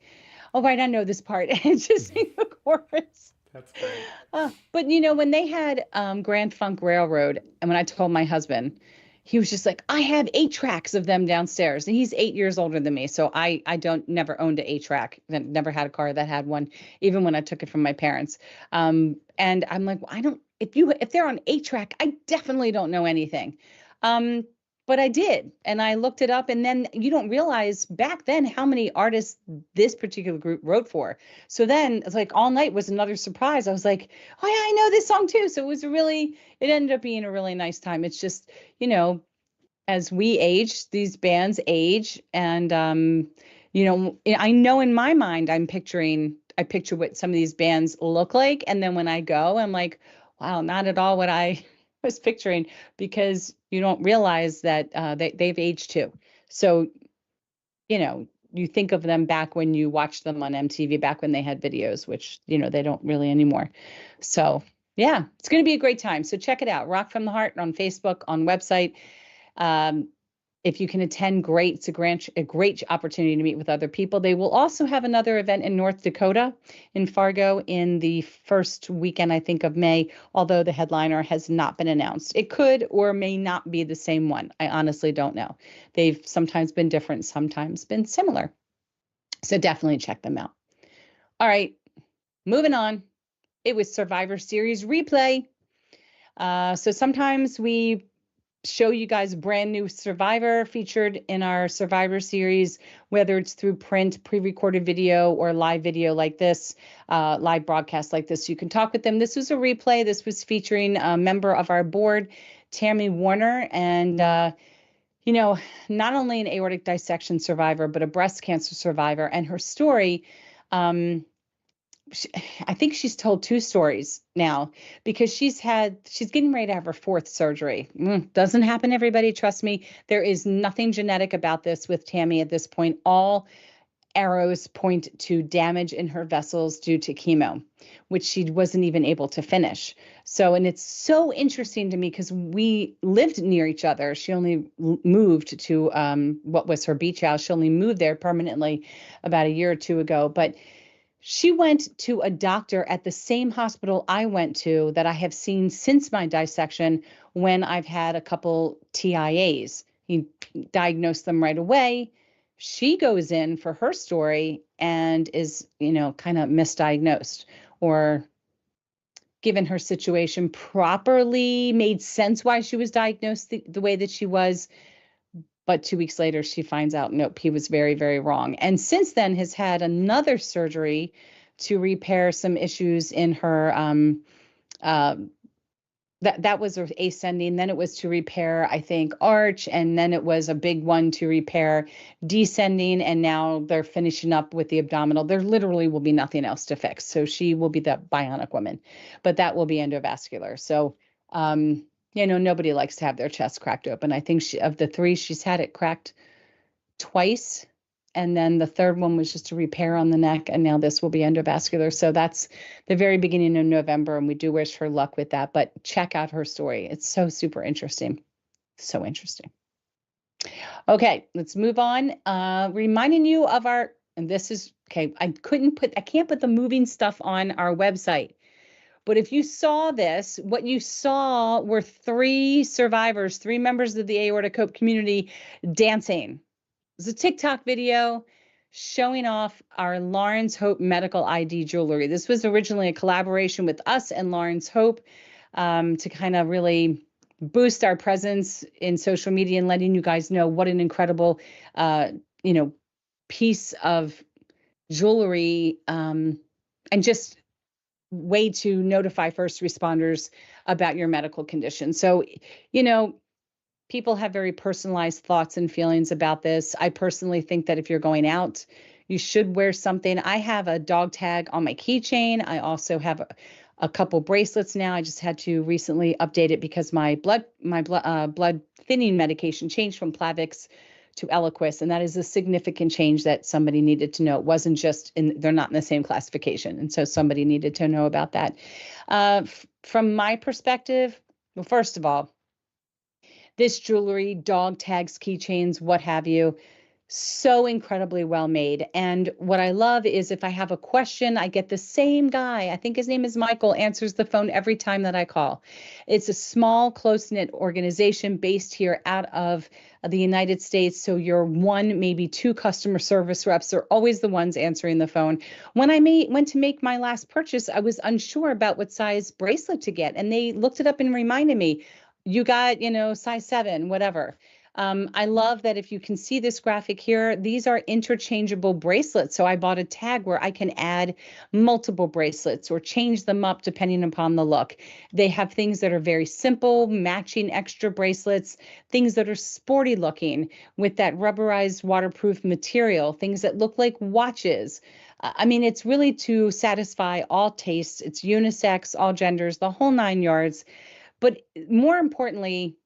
oh, right, I know this part, and just sing the chorus. That's great. But when they had Grand Funk Railroad, and when I told my husband, he was just like, I have 8 tracks of them downstairs, and he's 8 years older than me, so I don't never owned an 8 track, never had a car that had one, even when I took it from my parents. And I'm like, well, I don't. If they're on 8 track, I definitely don't know anything. Um, but I did, and I looked it up, and then you don't realize back then how many artists this particular group wrote for. So then it's like All Night was another surprise. I was like, oh yeah, I know this song too. So it ended up being a really nice time. It's just, as we age, these bands age. And, I know in my mind, I picture what some of these bands look like. And then when I go, I'm like, wow, not at all what I was picturing, because you don't realize that they've aged too. So, you think of them back when you watched them on MTV, back when they had videos, which, they don't really anymore. So, yeah, it's going to be a great time. So check it out. Rock from the Heart on Facebook, on website. Um, if you can attend, great. It's a great opportunity to meet with other people. They will also have another event in North Dakota, in Fargo, in the first weekend, I think, of May, although the headliner has not been announced. It could or may not be the same one. I honestly don't know. They've sometimes been different, sometimes been similar. So definitely check them out. All right, moving on. It was Survivor Series replay. So sometimes we show you guys a brand new Survivor featured in our Survivor series, whether it's through print, pre-recorded video, or live video like this, live broadcast like this. You can talk with them. This was a replay. This was featuring a member of our board, Tammy Warner, and not only an aortic dissection survivor, but a breast cancer survivor. And her story, um, I think she's told 2 stories now, because she's getting ready to have her 4th surgery. Doesn't happen, everybody. Trust me. There is nothing genetic about this with Tammy at this point. All arrows point to damage in her vessels due to chemo, which she wasn't even able to finish. So, and it's so interesting to me because we lived near each other. She only moved to what was her beach house. She only moved there permanently about a year or two ago. But she went to a doctor at the same hospital I went to that I have seen since my dissection when I've had a couple TIAs. He diagnosed them right away. She goes in for her story and is, kind of misdiagnosed, or given her situation properly, made sense why she was diagnosed the way that she was. But 2 weeks later, she finds out, nope, he was very, very wrong. And since then has had another surgery to repair some issues in her, that was ascending. Then it was to repair, I think, arch. And then it was a big one to repair descending. And now they're finishing up with the abdominal. There literally will be nothing else to fix. So she will be the bionic woman, but that will be endovascular. So, nobody likes to have their chest cracked open. I think of the three, she's had it cracked twice. And then the third one was just a repair on the neck. And now this will be endovascular. So that's the very beginning of November. And we do wish her luck with that. But check out her story. It's so super interesting. So interesting. Okay, let's move on. Reminding you of and this is, okay, I can't put the moving stuff on our website. But if you saw this, what you saw were three survivors, three members of the Aortic Hope community dancing. It was a TikTok video showing off our Lawrence Hope medical ID jewelry. This was originally a collaboration with us and Lawrence Hope to kind of really boost our presence in social media and letting you guys know what an incredible, piece of jewelry and just way to notify first responders about your medical condition. So, people have very personalized thoughts and feelings about this. I personally think that if you're going out, you should wear something. I have a dog tag on my keychain. I also have a couple bracelets now. I just had to recently update it because my blood thinning medication changed from Plavix to Eliquis, and that is a significant change that somebody needed to know. It wasn't just they're not in the same classification, and so somebody needed to know about that. From my perspective, well, first of all, this jewelry, dog tags, keychains, what have you, so incredibly well made. And what I love is if I have a question, I get the same guy, I think his name is Michael, answers the phone every time that I call. It's a small, close-knit organization based here out of the United States. So your one, maybe two customer service reps are always the ones answering the phone. When I went to make my last purchase, I was unsure about what size bracelet to get. And they looked it up and reminded me, you got, size 7, whatever. I love that if you can see this graphic here, these are interchangeable bracelets. So I bought a tag where I can add multiple bracelets or change them up depending upon the look. They have things that are very simple, matching extra bracelets, things that are sporty looking with that rubberized waterproof material, things that look like watches. I mean, it's really to satisfy all tastes. It's unisex, all genders, the whole 9 yards. But more importantly,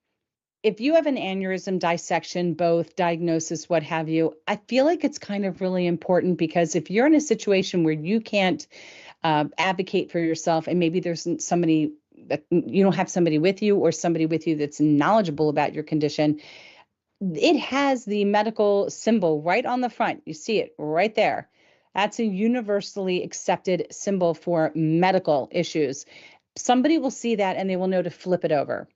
if you have an aneurysm, dissection, both diagnosis, what have you, I feel like it's kind of really important because if you're in a situation where you can't advocate for yourself and maybe there's somebody that you don't have somebody with you or somebody with you that's knowledgeable about your condition, it has the medical symbol right on the front. You see it right there. That's a universally accepted symbol for medical issues. Somebody will see that and they will know to flip it over.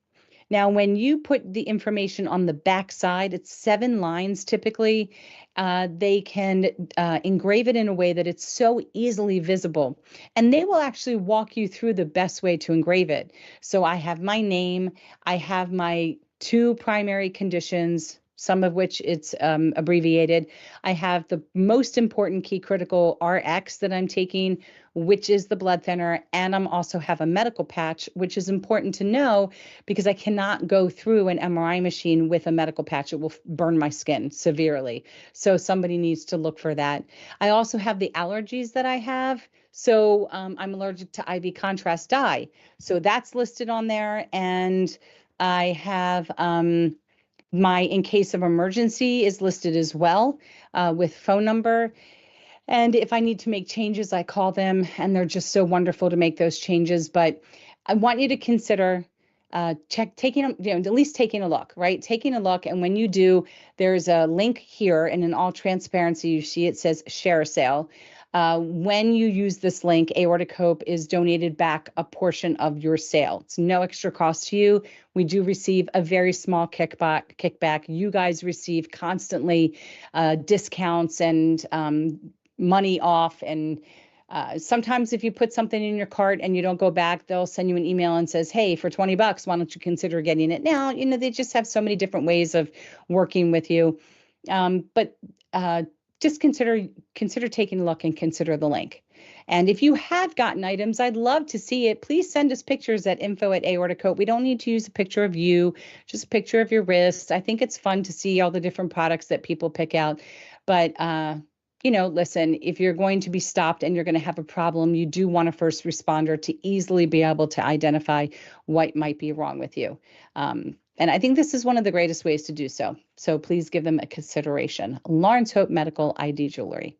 Now, when you put the information on the back side, it's 7 lines typically. They can engrave it in a way that it's so easily visible. And they will actually walk you through the best way to engrave it. So I have my name, I have my 2 primary conditions, some of which it's abbreviated. I have the most important key critical RX that I'm taking, which is the blood thinner. And I'm also have a medical patch, which is important to know because I cannot go through an MRI machine with a medical patch. It will burn my skin severely. So somebody needs to look for that. I also have the allergies that I have. So I'm allergic to IV contrast dye. So that's listed on there. And I have my in case of emergency is listed as well with phone number. And if I need to make changes, I call them, and they're just so wonderful to make those changes. But I want you to consider at least taking a look, right? Taking a look. And when you do, there's a link here, and in all transparency, you see it says share a sale. When you use this link, Aortic Hope is donated back a portion of your sale. It's no extra cost to you. We do receive a very small kickback. You guys receive constantly discounts and money off. And sometimes if you put something in your cart and you don't go back, they'll send you an email and says, hey, for $20, why don't you consider getting it now? They just have so many different ways of working with you. But just consider taking a look and consider the link. And if you have gotten items, I'd love to see it. Please send us pictures at info@aortic. We don't need to use a picture of you, just a picture of your wrist. I think it's fun to see all the different products that people pick out. But listen, if you're going to be stopped and you're going to have a problem, you do want a first responder to easily be able to identify what might be wrong with you. And I think this is one of the greatest ways to do so. So please give them a consideration. Lawrence Hope Medical ID Jewelry.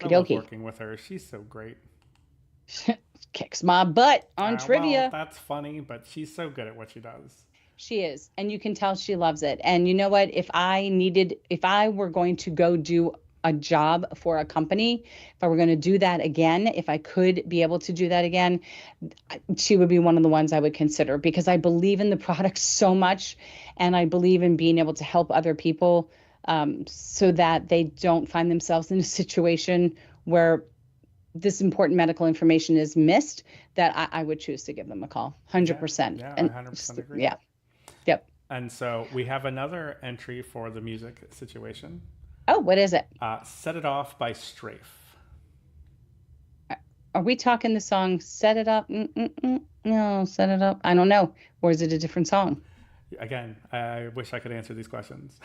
I love working with her. She's so great. Kicks my butt on trivia. Well, that's funny, but she's so good at what she does. She is. And you can tell she loves it. And you know what? If I were going to go do a job for a company, if I were going to do that again, if I could be able to do that again, she would be one of the ones I would consider, because I believe in the product so much. And I believe in being able to help other people so that they don't find themselves in a situation where this important medical information is missed, that I would choose to give them a call. 100%. Yeah, I 100% agree. Yeah. Yep. And so we have another entry for the music situation. Oh, what is it? Set It Off by Strafe. Are we talking the song Set It Up? No, Set It Up. I don't know. Or is it a different song? Again, I wish I could answer these questions.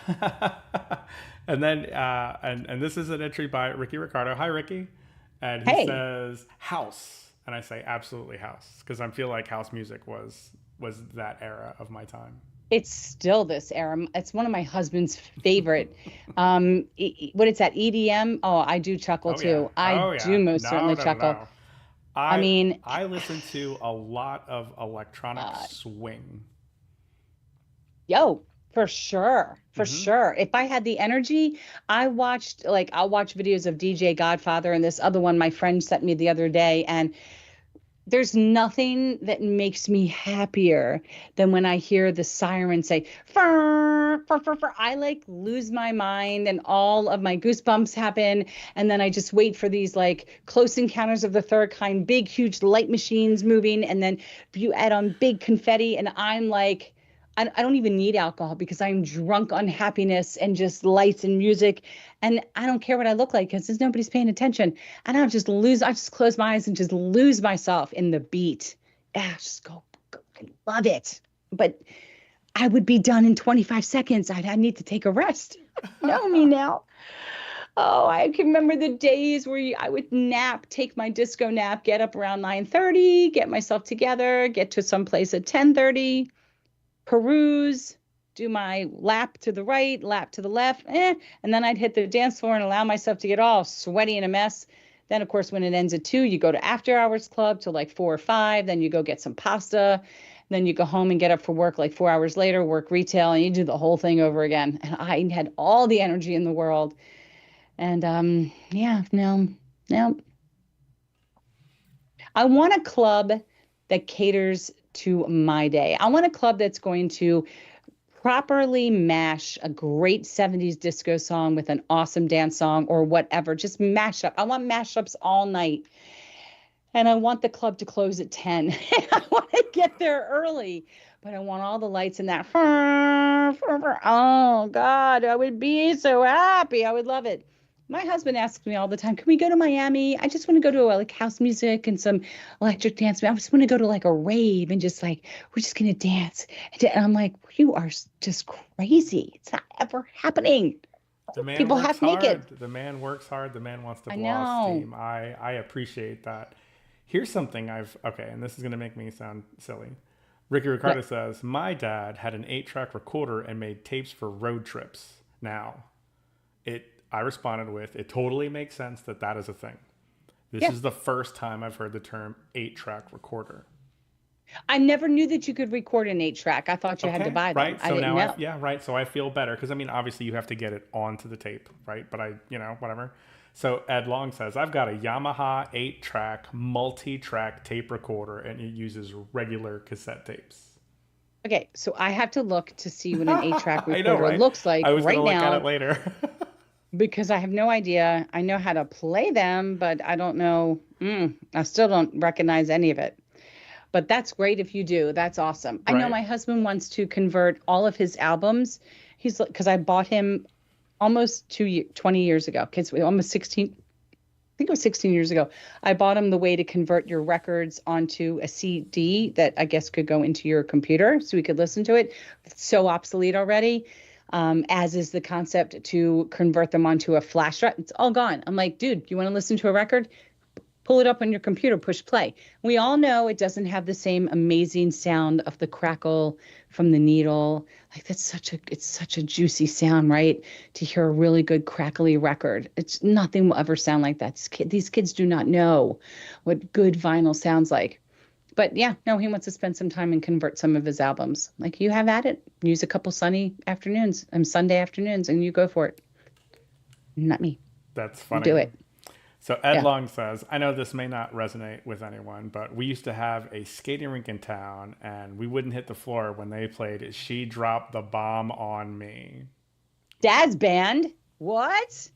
And then, and this is an entry by Ricky Ricardo. Hi, Ricky. And he says, house. And I say, absolutely house. Because I feel like house music was that era of my time. It's still this era. It's one of my husband's favorite. What is that, EDM? Oh, I do chuckle too. I do most certainly chuckle. No. I listen to a lot of electronic swing. Yo, for sure. For sure. If I had the energy, I'll watch videos of DJ Godfather and this other one my friend sent me the other day. And there's nothing that makes me happier than when I hear the siren say, fur, fur, fur, fur. I lose my mind and all of my goosebumps happen. And then I just wait for these Close Encounters of the Third Kind, big, huge light machines moving. And then you add on big confetti and I'm like, I don't even need alcohol because I'm drunk on happiness and just lights and music. And I don't care what I look like because nobody's paying attention. And I just close my eyes and just lose myself in the beat. Just go. I love it. But I would be done in 25 seconds. I need to take a rest. Know me now. Oh, I can remember the days where I would take my disco nap, get up around 9:30, get myself together, get to some place at 10:30. Peruse, do my lap to the right, lap to the left, and then I'd hit the dance floor and allow myself to get all sweaty and a mess. Then, of course, when it ends at 2, you go to after hours club till 4 or 5. Then you go get some pasta. Then you go home and get up for work 4 hours later, work retail, and you do the whole thing over again. And I had all the energy in the world. And no. I want a club that caters to my day. I want a club that's going to properly mash a great 70s disco song with an awesome dance song or whatever. Just mash up. I want mashups all night. And I want the club to close at 10. I want to get there early. But I want all the lights in that. Oh, God, I would be so happy. I would love it. My husband asks me all the time, can we go to Miami? I just want to go to house music and some electric dance. I just want to go to a rave and just we're just going to dance. And I'm like, you are just crazy. It's not ever happening. People half naked. The man works hard. The man wants to blow off steam. I appreciate that. Here's something and this is going to make me sound silly. Ricky Ricardo says, my dad had an 8-track recorder and made tapes for road trips. Now, I responded with, it totally makes sense that that is a thing. This Yeah. is the first time I've heard the term 8-track recorder. I never knew that you could record an 8-track. I thought you had to Okay, buy them. right. I So didn't now know. yeah, right. So I feel better because I mean, obviously, you have to get it onto the tape, right? But whatever. So Ed Long says, I've got a Yamaha 8-track multi-track tape recorder, and it uses regular cassette tapes. Okay, so I have to look to see what an 8-track I know, recorder right? looks like I was gonna right look at it now later. because I have no idea. I know how to play them, but I don't know. I still don't recognize any of it. But that's great if you do. That's awesome. I know Right. my husband wants to convert all of his albums. He's like, because I bought him almost 20 years ago, because almost 16, I think it was 16 years ago. I bought him the way to convert your records onto a CD that I guess could go into your computer so we could listen to it. It's so obsolete already. As is the concept to convert them onto a flash drive. It's all gone. I'm like, dude, you want to listen to a record? Pull it up on your computer, push play. We all know it doesn't have the same amazing sound of the crackle from the needle. Like it's such a juicy sound, right? To hear a really good crackly record. It's nothing will ever sound like that. These kids do not know what good vinyl sounds like. But yeah, no, he wants to spend some time and convert some of his albums. Like you have at it. Use a couple Sunday afternoons, and you go for it. Not me. That's Do funny. it. So Ed Yeah. Long says, I know this may not resonate with anyone, but we used to have a skating rink in town, and we wouldn't hit the floor when they played She Dropped the Bomb on Me. Dad's band. What?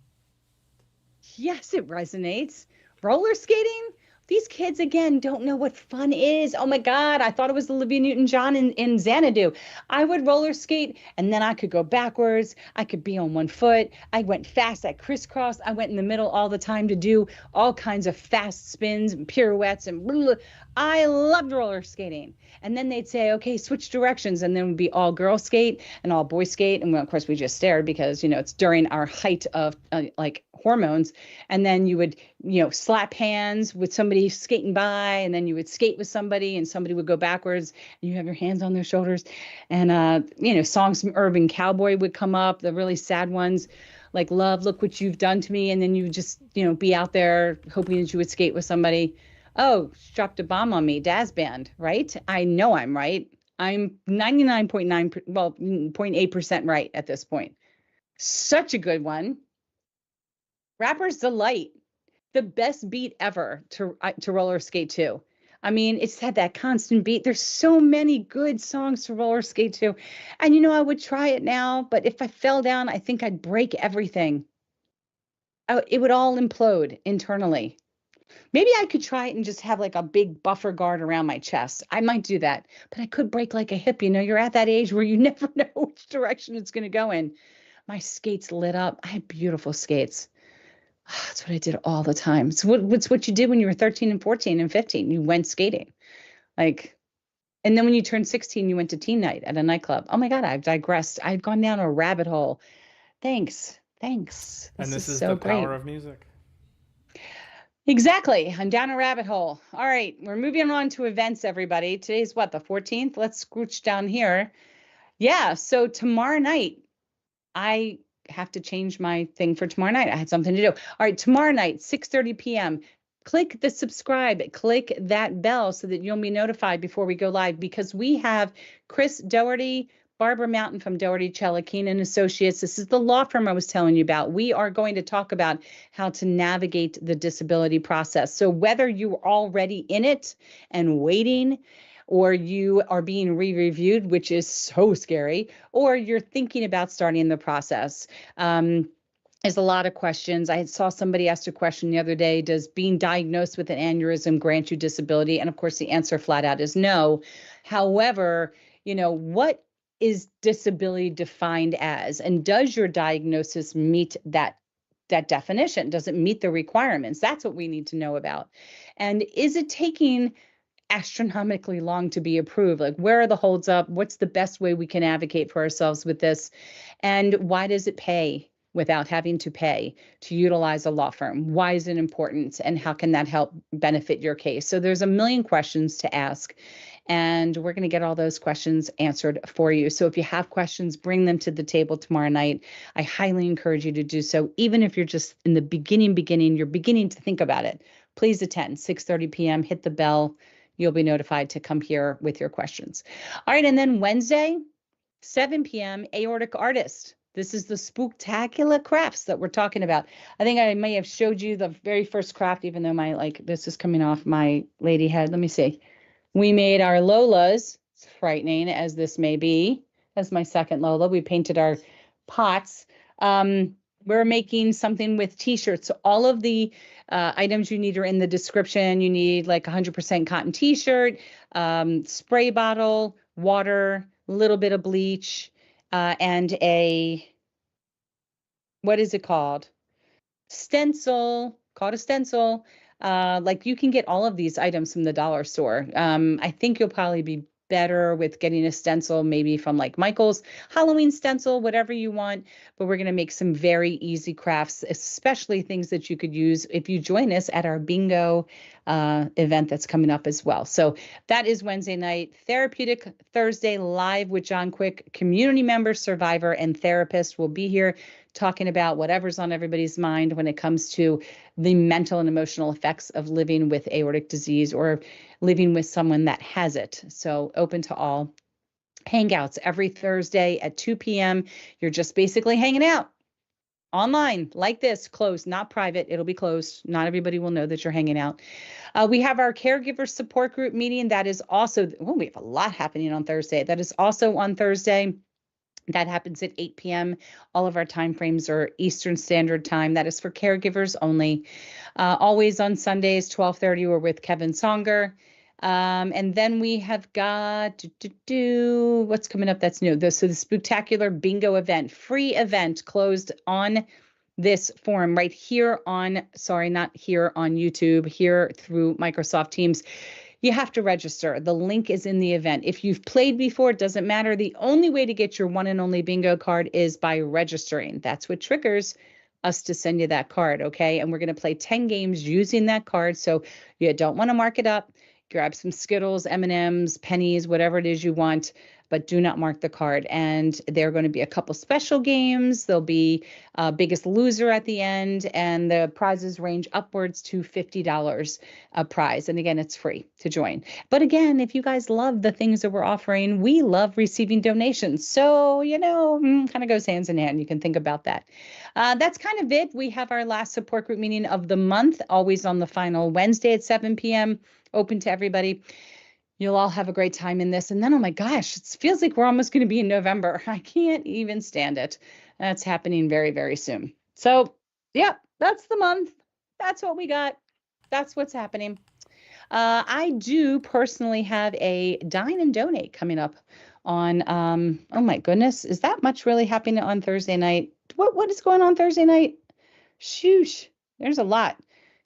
Yes, it resonates. Roller skating? These kids, again, don't know what fun is. Oh my God, I thought it was Olivia Newton-John in Xanadu. I would roller skate and then I could go backwards. I could be on one foot. I went fast. I crisscrossed. I went in the middle all the time to do all kinds of fast spins and pirouettes and blah, blah. I loved roller skating. And then they'd say, okay, switch directions. And then we'd be all girl skate and all boy skate. And well, of course, we just stared because, it's during our height of like hormones. And then you would, slap hands with somebody skating by. And then you would skate with somebody and somebody would go backwards. And you have your hands on their shoulders. And, songs from Urban Cowboy would come up, the really sad ones. Like Love, Look What You've Done to Me. And then you would just, be out there hoping that you would skate with somebody. Oh, she dropped a bomb on me. Daz band, right? I know I'm right. I'm 99.9, well, 0.8% right at this point. Such a good one. Rapper's Delight, the best beat ever to roller skate to. I mean, it's had that constant beat. There's so many good songs to roller skate to. And I would try it now, but if I fell down, I think I'd break everything. It would all implode internally. Maybe I could try it and just have like a big buffer guard around my chest. I might do that, but I could break like a hip. You're at that age where you never know which direction it's going to go in. My skates lit up. I had beautiful skates. That's what I did all the time. So what's what you did when you were 13 and 14 and 15? You went skating. And then when you turned 16, you went to teen night at a nightclub. Oh my God, I've digressed. I've gone down a rabbit hole. Thanks. And this Is is so the great. power of music. Exactly. I'm down a rabbit hole. All right. We're moving on to events, everybody. Today's what, the 14th? Let's scooch down here. Yeah. So tomorrow night, I have to change my thing for tomorrow night. I had something to do. All right. Tomorrow night, 6:30 p.m. Click the subscribe, click that bell so that you'll be notified before we go live, because we have Chris Doherty, Barbara Mountain from Doherty Chelakeen and Associates. This is the law firm I was telling you about. We are going to talk about how to navigate the disability process. So whether you are already in it and waiting, or you are being re-reviewed, which is so scary, or you're thinking about starting the process. There's a lot of questions. I saw somebody asked a question the other day, does being diagnosed with an aneurysm grant you disability? And of course, the answer flat out is no. However, what is disability defined as? And does your diagnosis meet that definition? Does it meet the requirements? That's what we need to know about. And is it taking astronomically long to be approved? Like, where are the holds up? What's the best way we can advocate for ourselves with this? And why does it pay without having to pay to utilize a law firm? Why is it important? And how can that help benefit your case? So there's a million questions to ask. and we're going to get all those questions answered for you. So if you have questions, bring them to the table tomorrow night. I highly encourage you to do so. Even if you're just in the beginning, you're beginning to think about it, please attend 6:30 p.m. Hit the bell. You'll be notified to come here with your questions. All right. And then Wednesday, 7 p.m., Aortic Artist. This is the spooktacular crafts that we're talking about. I think I may have showed you the very first craft, even though this is coming off my lady head. Let me see. We made our Lolas, as frightening as this may be, as my second Lola. We painted our pots. We're making something with t-shirts. So all of the items you need are in the description. You need like 100% cotton t-shirt, spray bottle, water, a little bit of bleach, and what is it called? Stencil, called a stencil. Like you can get all of these items from the dollar store. I think you'll probably be better with getting a stencil, maybe from like Michael's Halloween stencil, whatever you want. But we're going to make some very easy crafts, especially things that you could use if you join us at our bingo event that's coming up as well. So that is Wednesday night. Therapeutic Thursday live with John Quick, community member, survivor, and therapist will be here talking about whatever's on everybody's mind when it comes to the mental and emotional effects of living with aortic disease or living with someone that has it. So open to all. Hangouts every Thursday at 2 p.m. You're just basically hanging out online like this, closed, not private. It'll be closed. Not everybody will know that you're hanging out. We have our caregiver support group meeting. That is also, we have a lot happening on Thursday. That is also on Thursday. That happens at 8 p.m. All of our time frames are Eastern Standard Time. That is for caregivers only. Always on Sundays, 12:30, we're with Kevin Songer. And then we have got what's coming up that's new. So the Spooktacular Bingo event, free event, closed on this forum right here on, not here on YouTube, here through Microsoft Teams. You have to register. The link is in the event. If you've played before, it doesn't matter. The only way to get your one and only bingo card is by registering. That's what triggers us to send you that card, okay? And we're going to play 10 games using that card. So you don't want to mark it up. Grab some Skittles, M&Ms, pennies, whatever it is you want, but do not mark the card. And there are going to be a couple special games. There'll be Biggest Loser at the end, and the prizes range upwards to $50 a prize. And again, it's free to join. But again, if you guys love the things that we're offering, we love receiving donations. So, kind of goes hands in hand. You can think about that. That's kind of it. We have our last support group meeting of the month, always on the final Wednesday at 7 p.m., open to everybody. You'll all have a great time in this. And then, oh my gosh, it feels like we're almost going to be in November. I can't even stand it. That's happening very, very soon. So, yeah, that's the month. That's what we got. That's what's happening. I do personally have a Dine and Donate coming up on, oh my goodness, is that much really happening on Thursday night? What is going on Thursday night? Shoosh, there's a lot.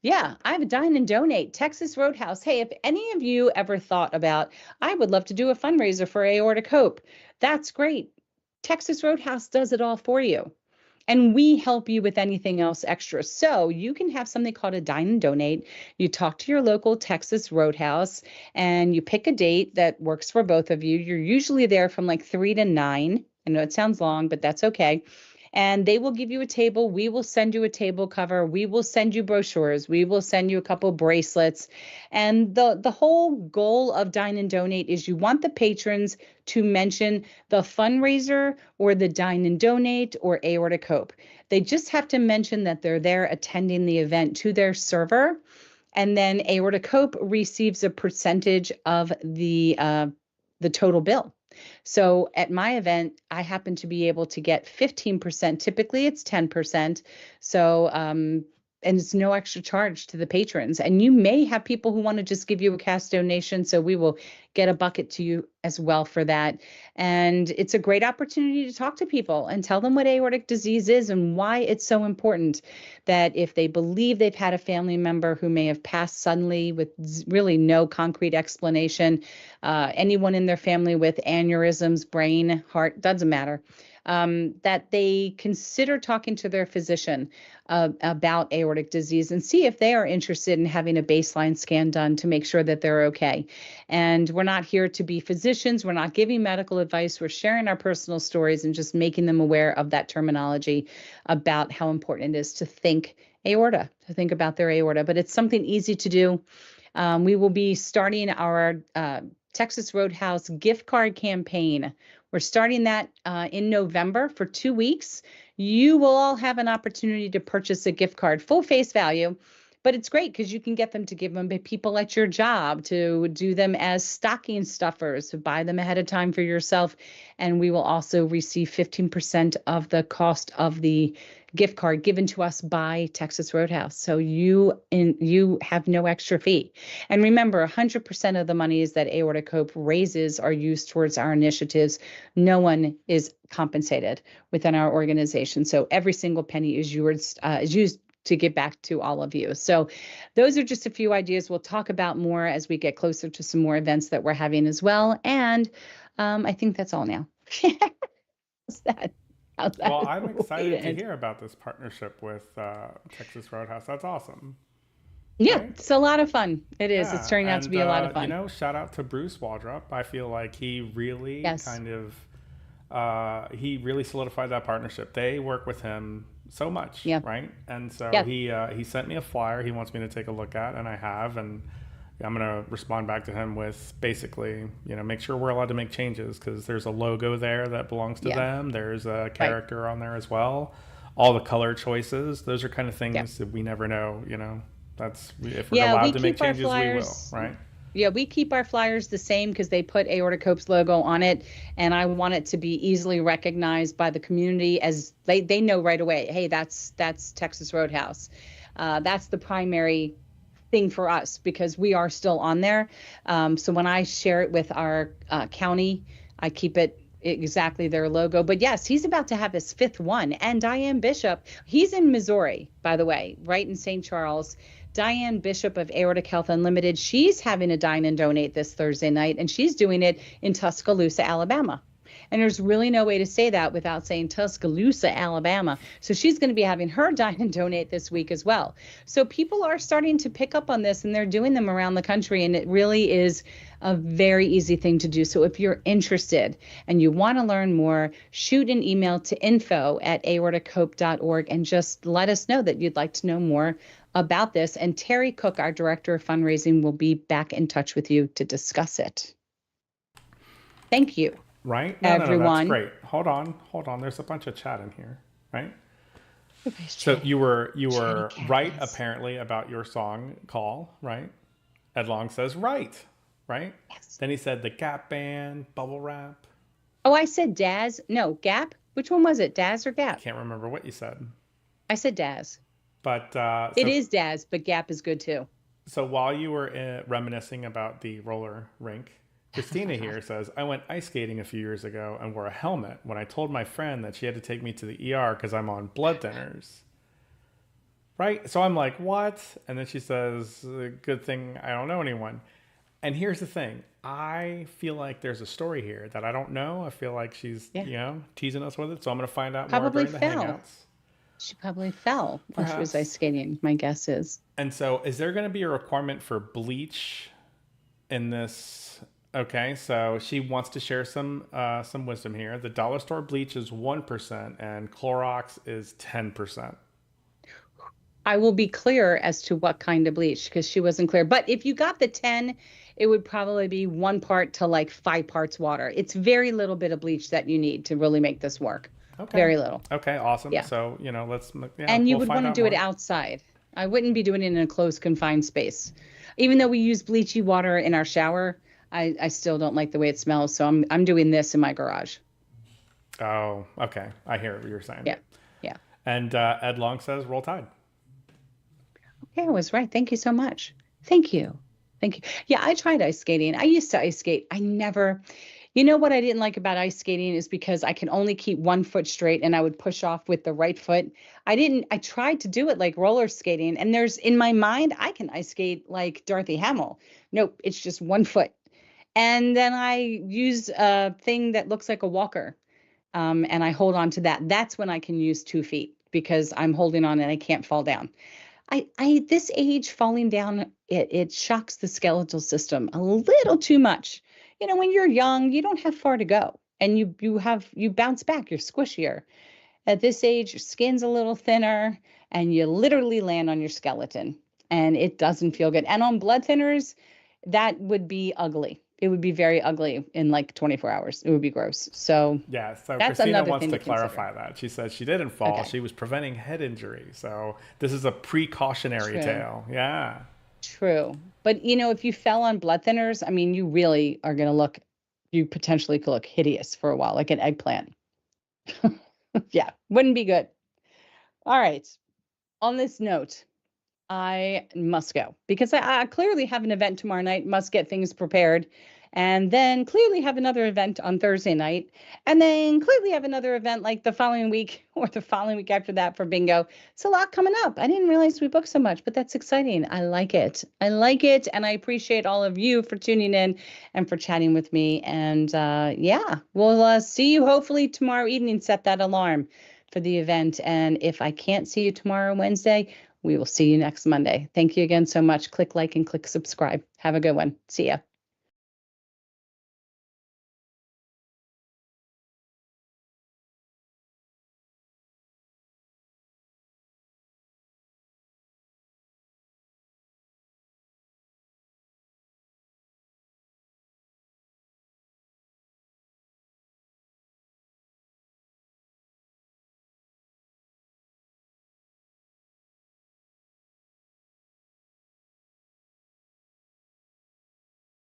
Yeah, I have a Dine and Donate, Texas Roadhouse. Hey, if any of you ever thought about, I would love to do a fundraiser for Aortic Hope, that's great. Texas Roadhouse does it all for you. And we help you with anything else extra. So you can have something called a Dine and Donate. You talk to your local Texas Roadhouse and you pick a date that works for both of you. You're usually there from like 3 to 9. I know it sounds long, but that's okay. And they will give you a table. We will send you a table cover. We will send you brochures. We will send you a couple bracelets. And the whole goal of Dine and Donate is you want the patrons to mention the fundraiser or the Dine and Donate or Aortic Hope. They just have to mention that they're there attending the event to their server. And then Aortic Hope receives a percentage of the total bill. So at my event, I happen to be able to get 15%. Typically, it's 10%. So, and it's no extra charge to the patrons. And you may have people who want to just give you a cash donation. So we will get a bucket to you as well for that. And it's a great opportunity to talk to people and tell them what aortic disease is and why it's so important that if they believe they've had a family member who may have passed suddenly with really no concrete explanation, anyone in their family with aneurysms, brain, heart, doesn't matter. that they consider talking to their physician about aortic disease and see if they are interested in having a baseline scan done to make sure that they're okay. And we're not here to be physicians. We're not giving medical advice. We're sharing our personal stories and just making them aware of that terminology about how important it is to think aorta, to think about their aorta. But it's something easy to do. We will be starting our Texas Roadhouse gift card campaign. We're starting that in November for 2 weeks. You will all have an opportunity to purchase a gift card, full face value, but it's great because you can get them to give them to people at your job, to do them as stocking stuffers, to buy them ahead of time for yourself. And we will also receive 15% of the cost of the gift card given to us by Texas Roadhouse. So you have no extra fee. And remember, 100% of the monies that Aortic Hope raises are used towards our initiatives. No one is compensated within our organization. So every single penny is yours, is used to give back to all of you. So those are just a few ideas. We'll talk about more as we get closer to some more events that we're having as well. And I think that's all now. How's that? Well, I'm excited to hear about this partnership with Texas Roadhouse. That's awesome. Yeah, Right? it's a lot of fun. It is. Yeah. It's turning out to And, be a lot of you fun. know, shout out to Bruce Waldrop. I feel like Yes. he really solidified that partnership. They work with him so much, Yeah. right? And so Yeah. he sent me a flyer he wants me to take a look at, and I have, and I'm going to respond back to him with basically, make sure we're allowed to make changes because there's a logo there that belongs to Yeah. them. There's a Right. character on there as well. All the color choices, those are kind of Yeah. things that we never know, That's if we're Yeah, we allowed to make keep our changes, we will, flyers. right? Yeah, we keep our flyers the same because they put Aortic Hope's logo on it, and I want it to be easily recognized by the community as they know right away. Hey, that's Texas Roadhouse. That's the primary thing for us because we are still on there. So when I share it with our county, I keep it exactly their logo. But yes, he's about to have his 5th one. And Diane Bishop, he's in Missouri, by the way, right in St. Charles. Diane Bishop of Aortic Health Unlimited, she's having a dine and donate this Thursday night, and she's doing it in Tuscaloosa, Alabama. And there's really no way to say that without saying Tuscaloosa, Alabama. So she's going to be having her dine and donate this week as well. So people are starting to pick up on this, and they're doing them around the country. And it really is a very easy thing to do. So if you're interested and you want to learn more, shoot an email to info@aortichope.org and just let us know that you'd like to know more about this. And Terry Cook, our director of fundraising, will be back in touch with you to discuss it. Thank you. Right? No, everyone. that's great. Hold on. There's a bunch of chat in here, right? Everybody's So chatting. you were Chatty right Cathy's. apparently about your song call, right? Ed Long says right? Yes. Then he said the Gap Band, Bubble Wrap. Oh, I said Daz. No, Gap. Which one was it? Daz or Gap? Can't remember what you said, I said Daz. but It is Daz, but Gap is good too. So while you were reminiscing about the roller rink, Christina here says, I went ice skating a few years ago and wore a helmet when I told my friend that she had to take me to the ER because I'm on blood thinners. Right? So I'm like, what? And then she says, good thing I don't know anyone. And here's the thing. I feel like there's a story here that I don't know. I feel like she's, teasing us with it. So I'm going to find out Probably more during the fell. hangouts. She probably fell when she was Perhaps. ice skating, my guess is. And so is there going to be a requirement for bleach in this? Okay, so she wants to share some wisdom here. The dollar store bleach is 1% and Clorox is 10%. I will be clear as to what kind of bleach because she wasn't clear. But if you got the 10, it would probably be 1 part to like 5 parts water. It's very little bit of bleach that you need to really make this work. Okay. Very little. Okay, awesome. Yeah. So, let's And you we'll would find want to out do it more. outside. I wouldn't be doing it in a closed, confined space. Even though we use bleachy water in our shower, I still don't like the way it smells. So I'm doing this in my garage. Oh, okay. I hear what you're saying. Yeah. Yeah. And Ed Long says, roll tide. Okay, I was right. Thank you so much. Thank you. Thank you. Yeah, I tried ice skating. I used to ice skate. You know what I didn't like about ice skating is because I can only keep 1 foot straight and I would push off with the right foot. I tried to do it like roller skating, and in my mind, I can ice skate like Dorothy Hamill. Nope, it's just 1 foot. And then I use a thing that looks like a walker. and I hold on to that. That's when I can use 2 feet because I'm holding on and I can't fall down. This age falling down, it shocks the skeletal system a little too much. You know, when you're young, you don't have far to go, and you bounce back, you're squishier. At this age, your skin's a little thinner, and you literally land on your skeleton, and it doesn't feel good. And on blood thinners, that would be ugly. It would be very ugly in like 24 hours. It would be gross. So yeah, so that's Christina another wants thing to consider. clarify that. She says she didn't fall. Okay. She was preventing head injury. So this is a precautionary True. tale. Yeah. True. But you know, if you fell on blood thinners, I mean, you really are going to you potentially could look hideous for a while, like an eggplant. Yeah, wouldn't be good. All right. On this note, I must go because I clearly have an event tomorrow night, must get things prepared, and then clearly have another event on Thursday night, and then clearly have another event like the following week or the following week after that for bingo. It's a lot coming up. I didn't realize we booked so much, but that's exciting. I like it. I like it, and I appreciate all of you for tuning in and for chatting with me. And yeah, we'll see you hopefully tomorrow evening. Set that alarm for the event, and if I can't see you tomorrow, Wednesday, we will see you next Monday. Thank you again so much. Click like and click subscribe. Have a good one. See ya.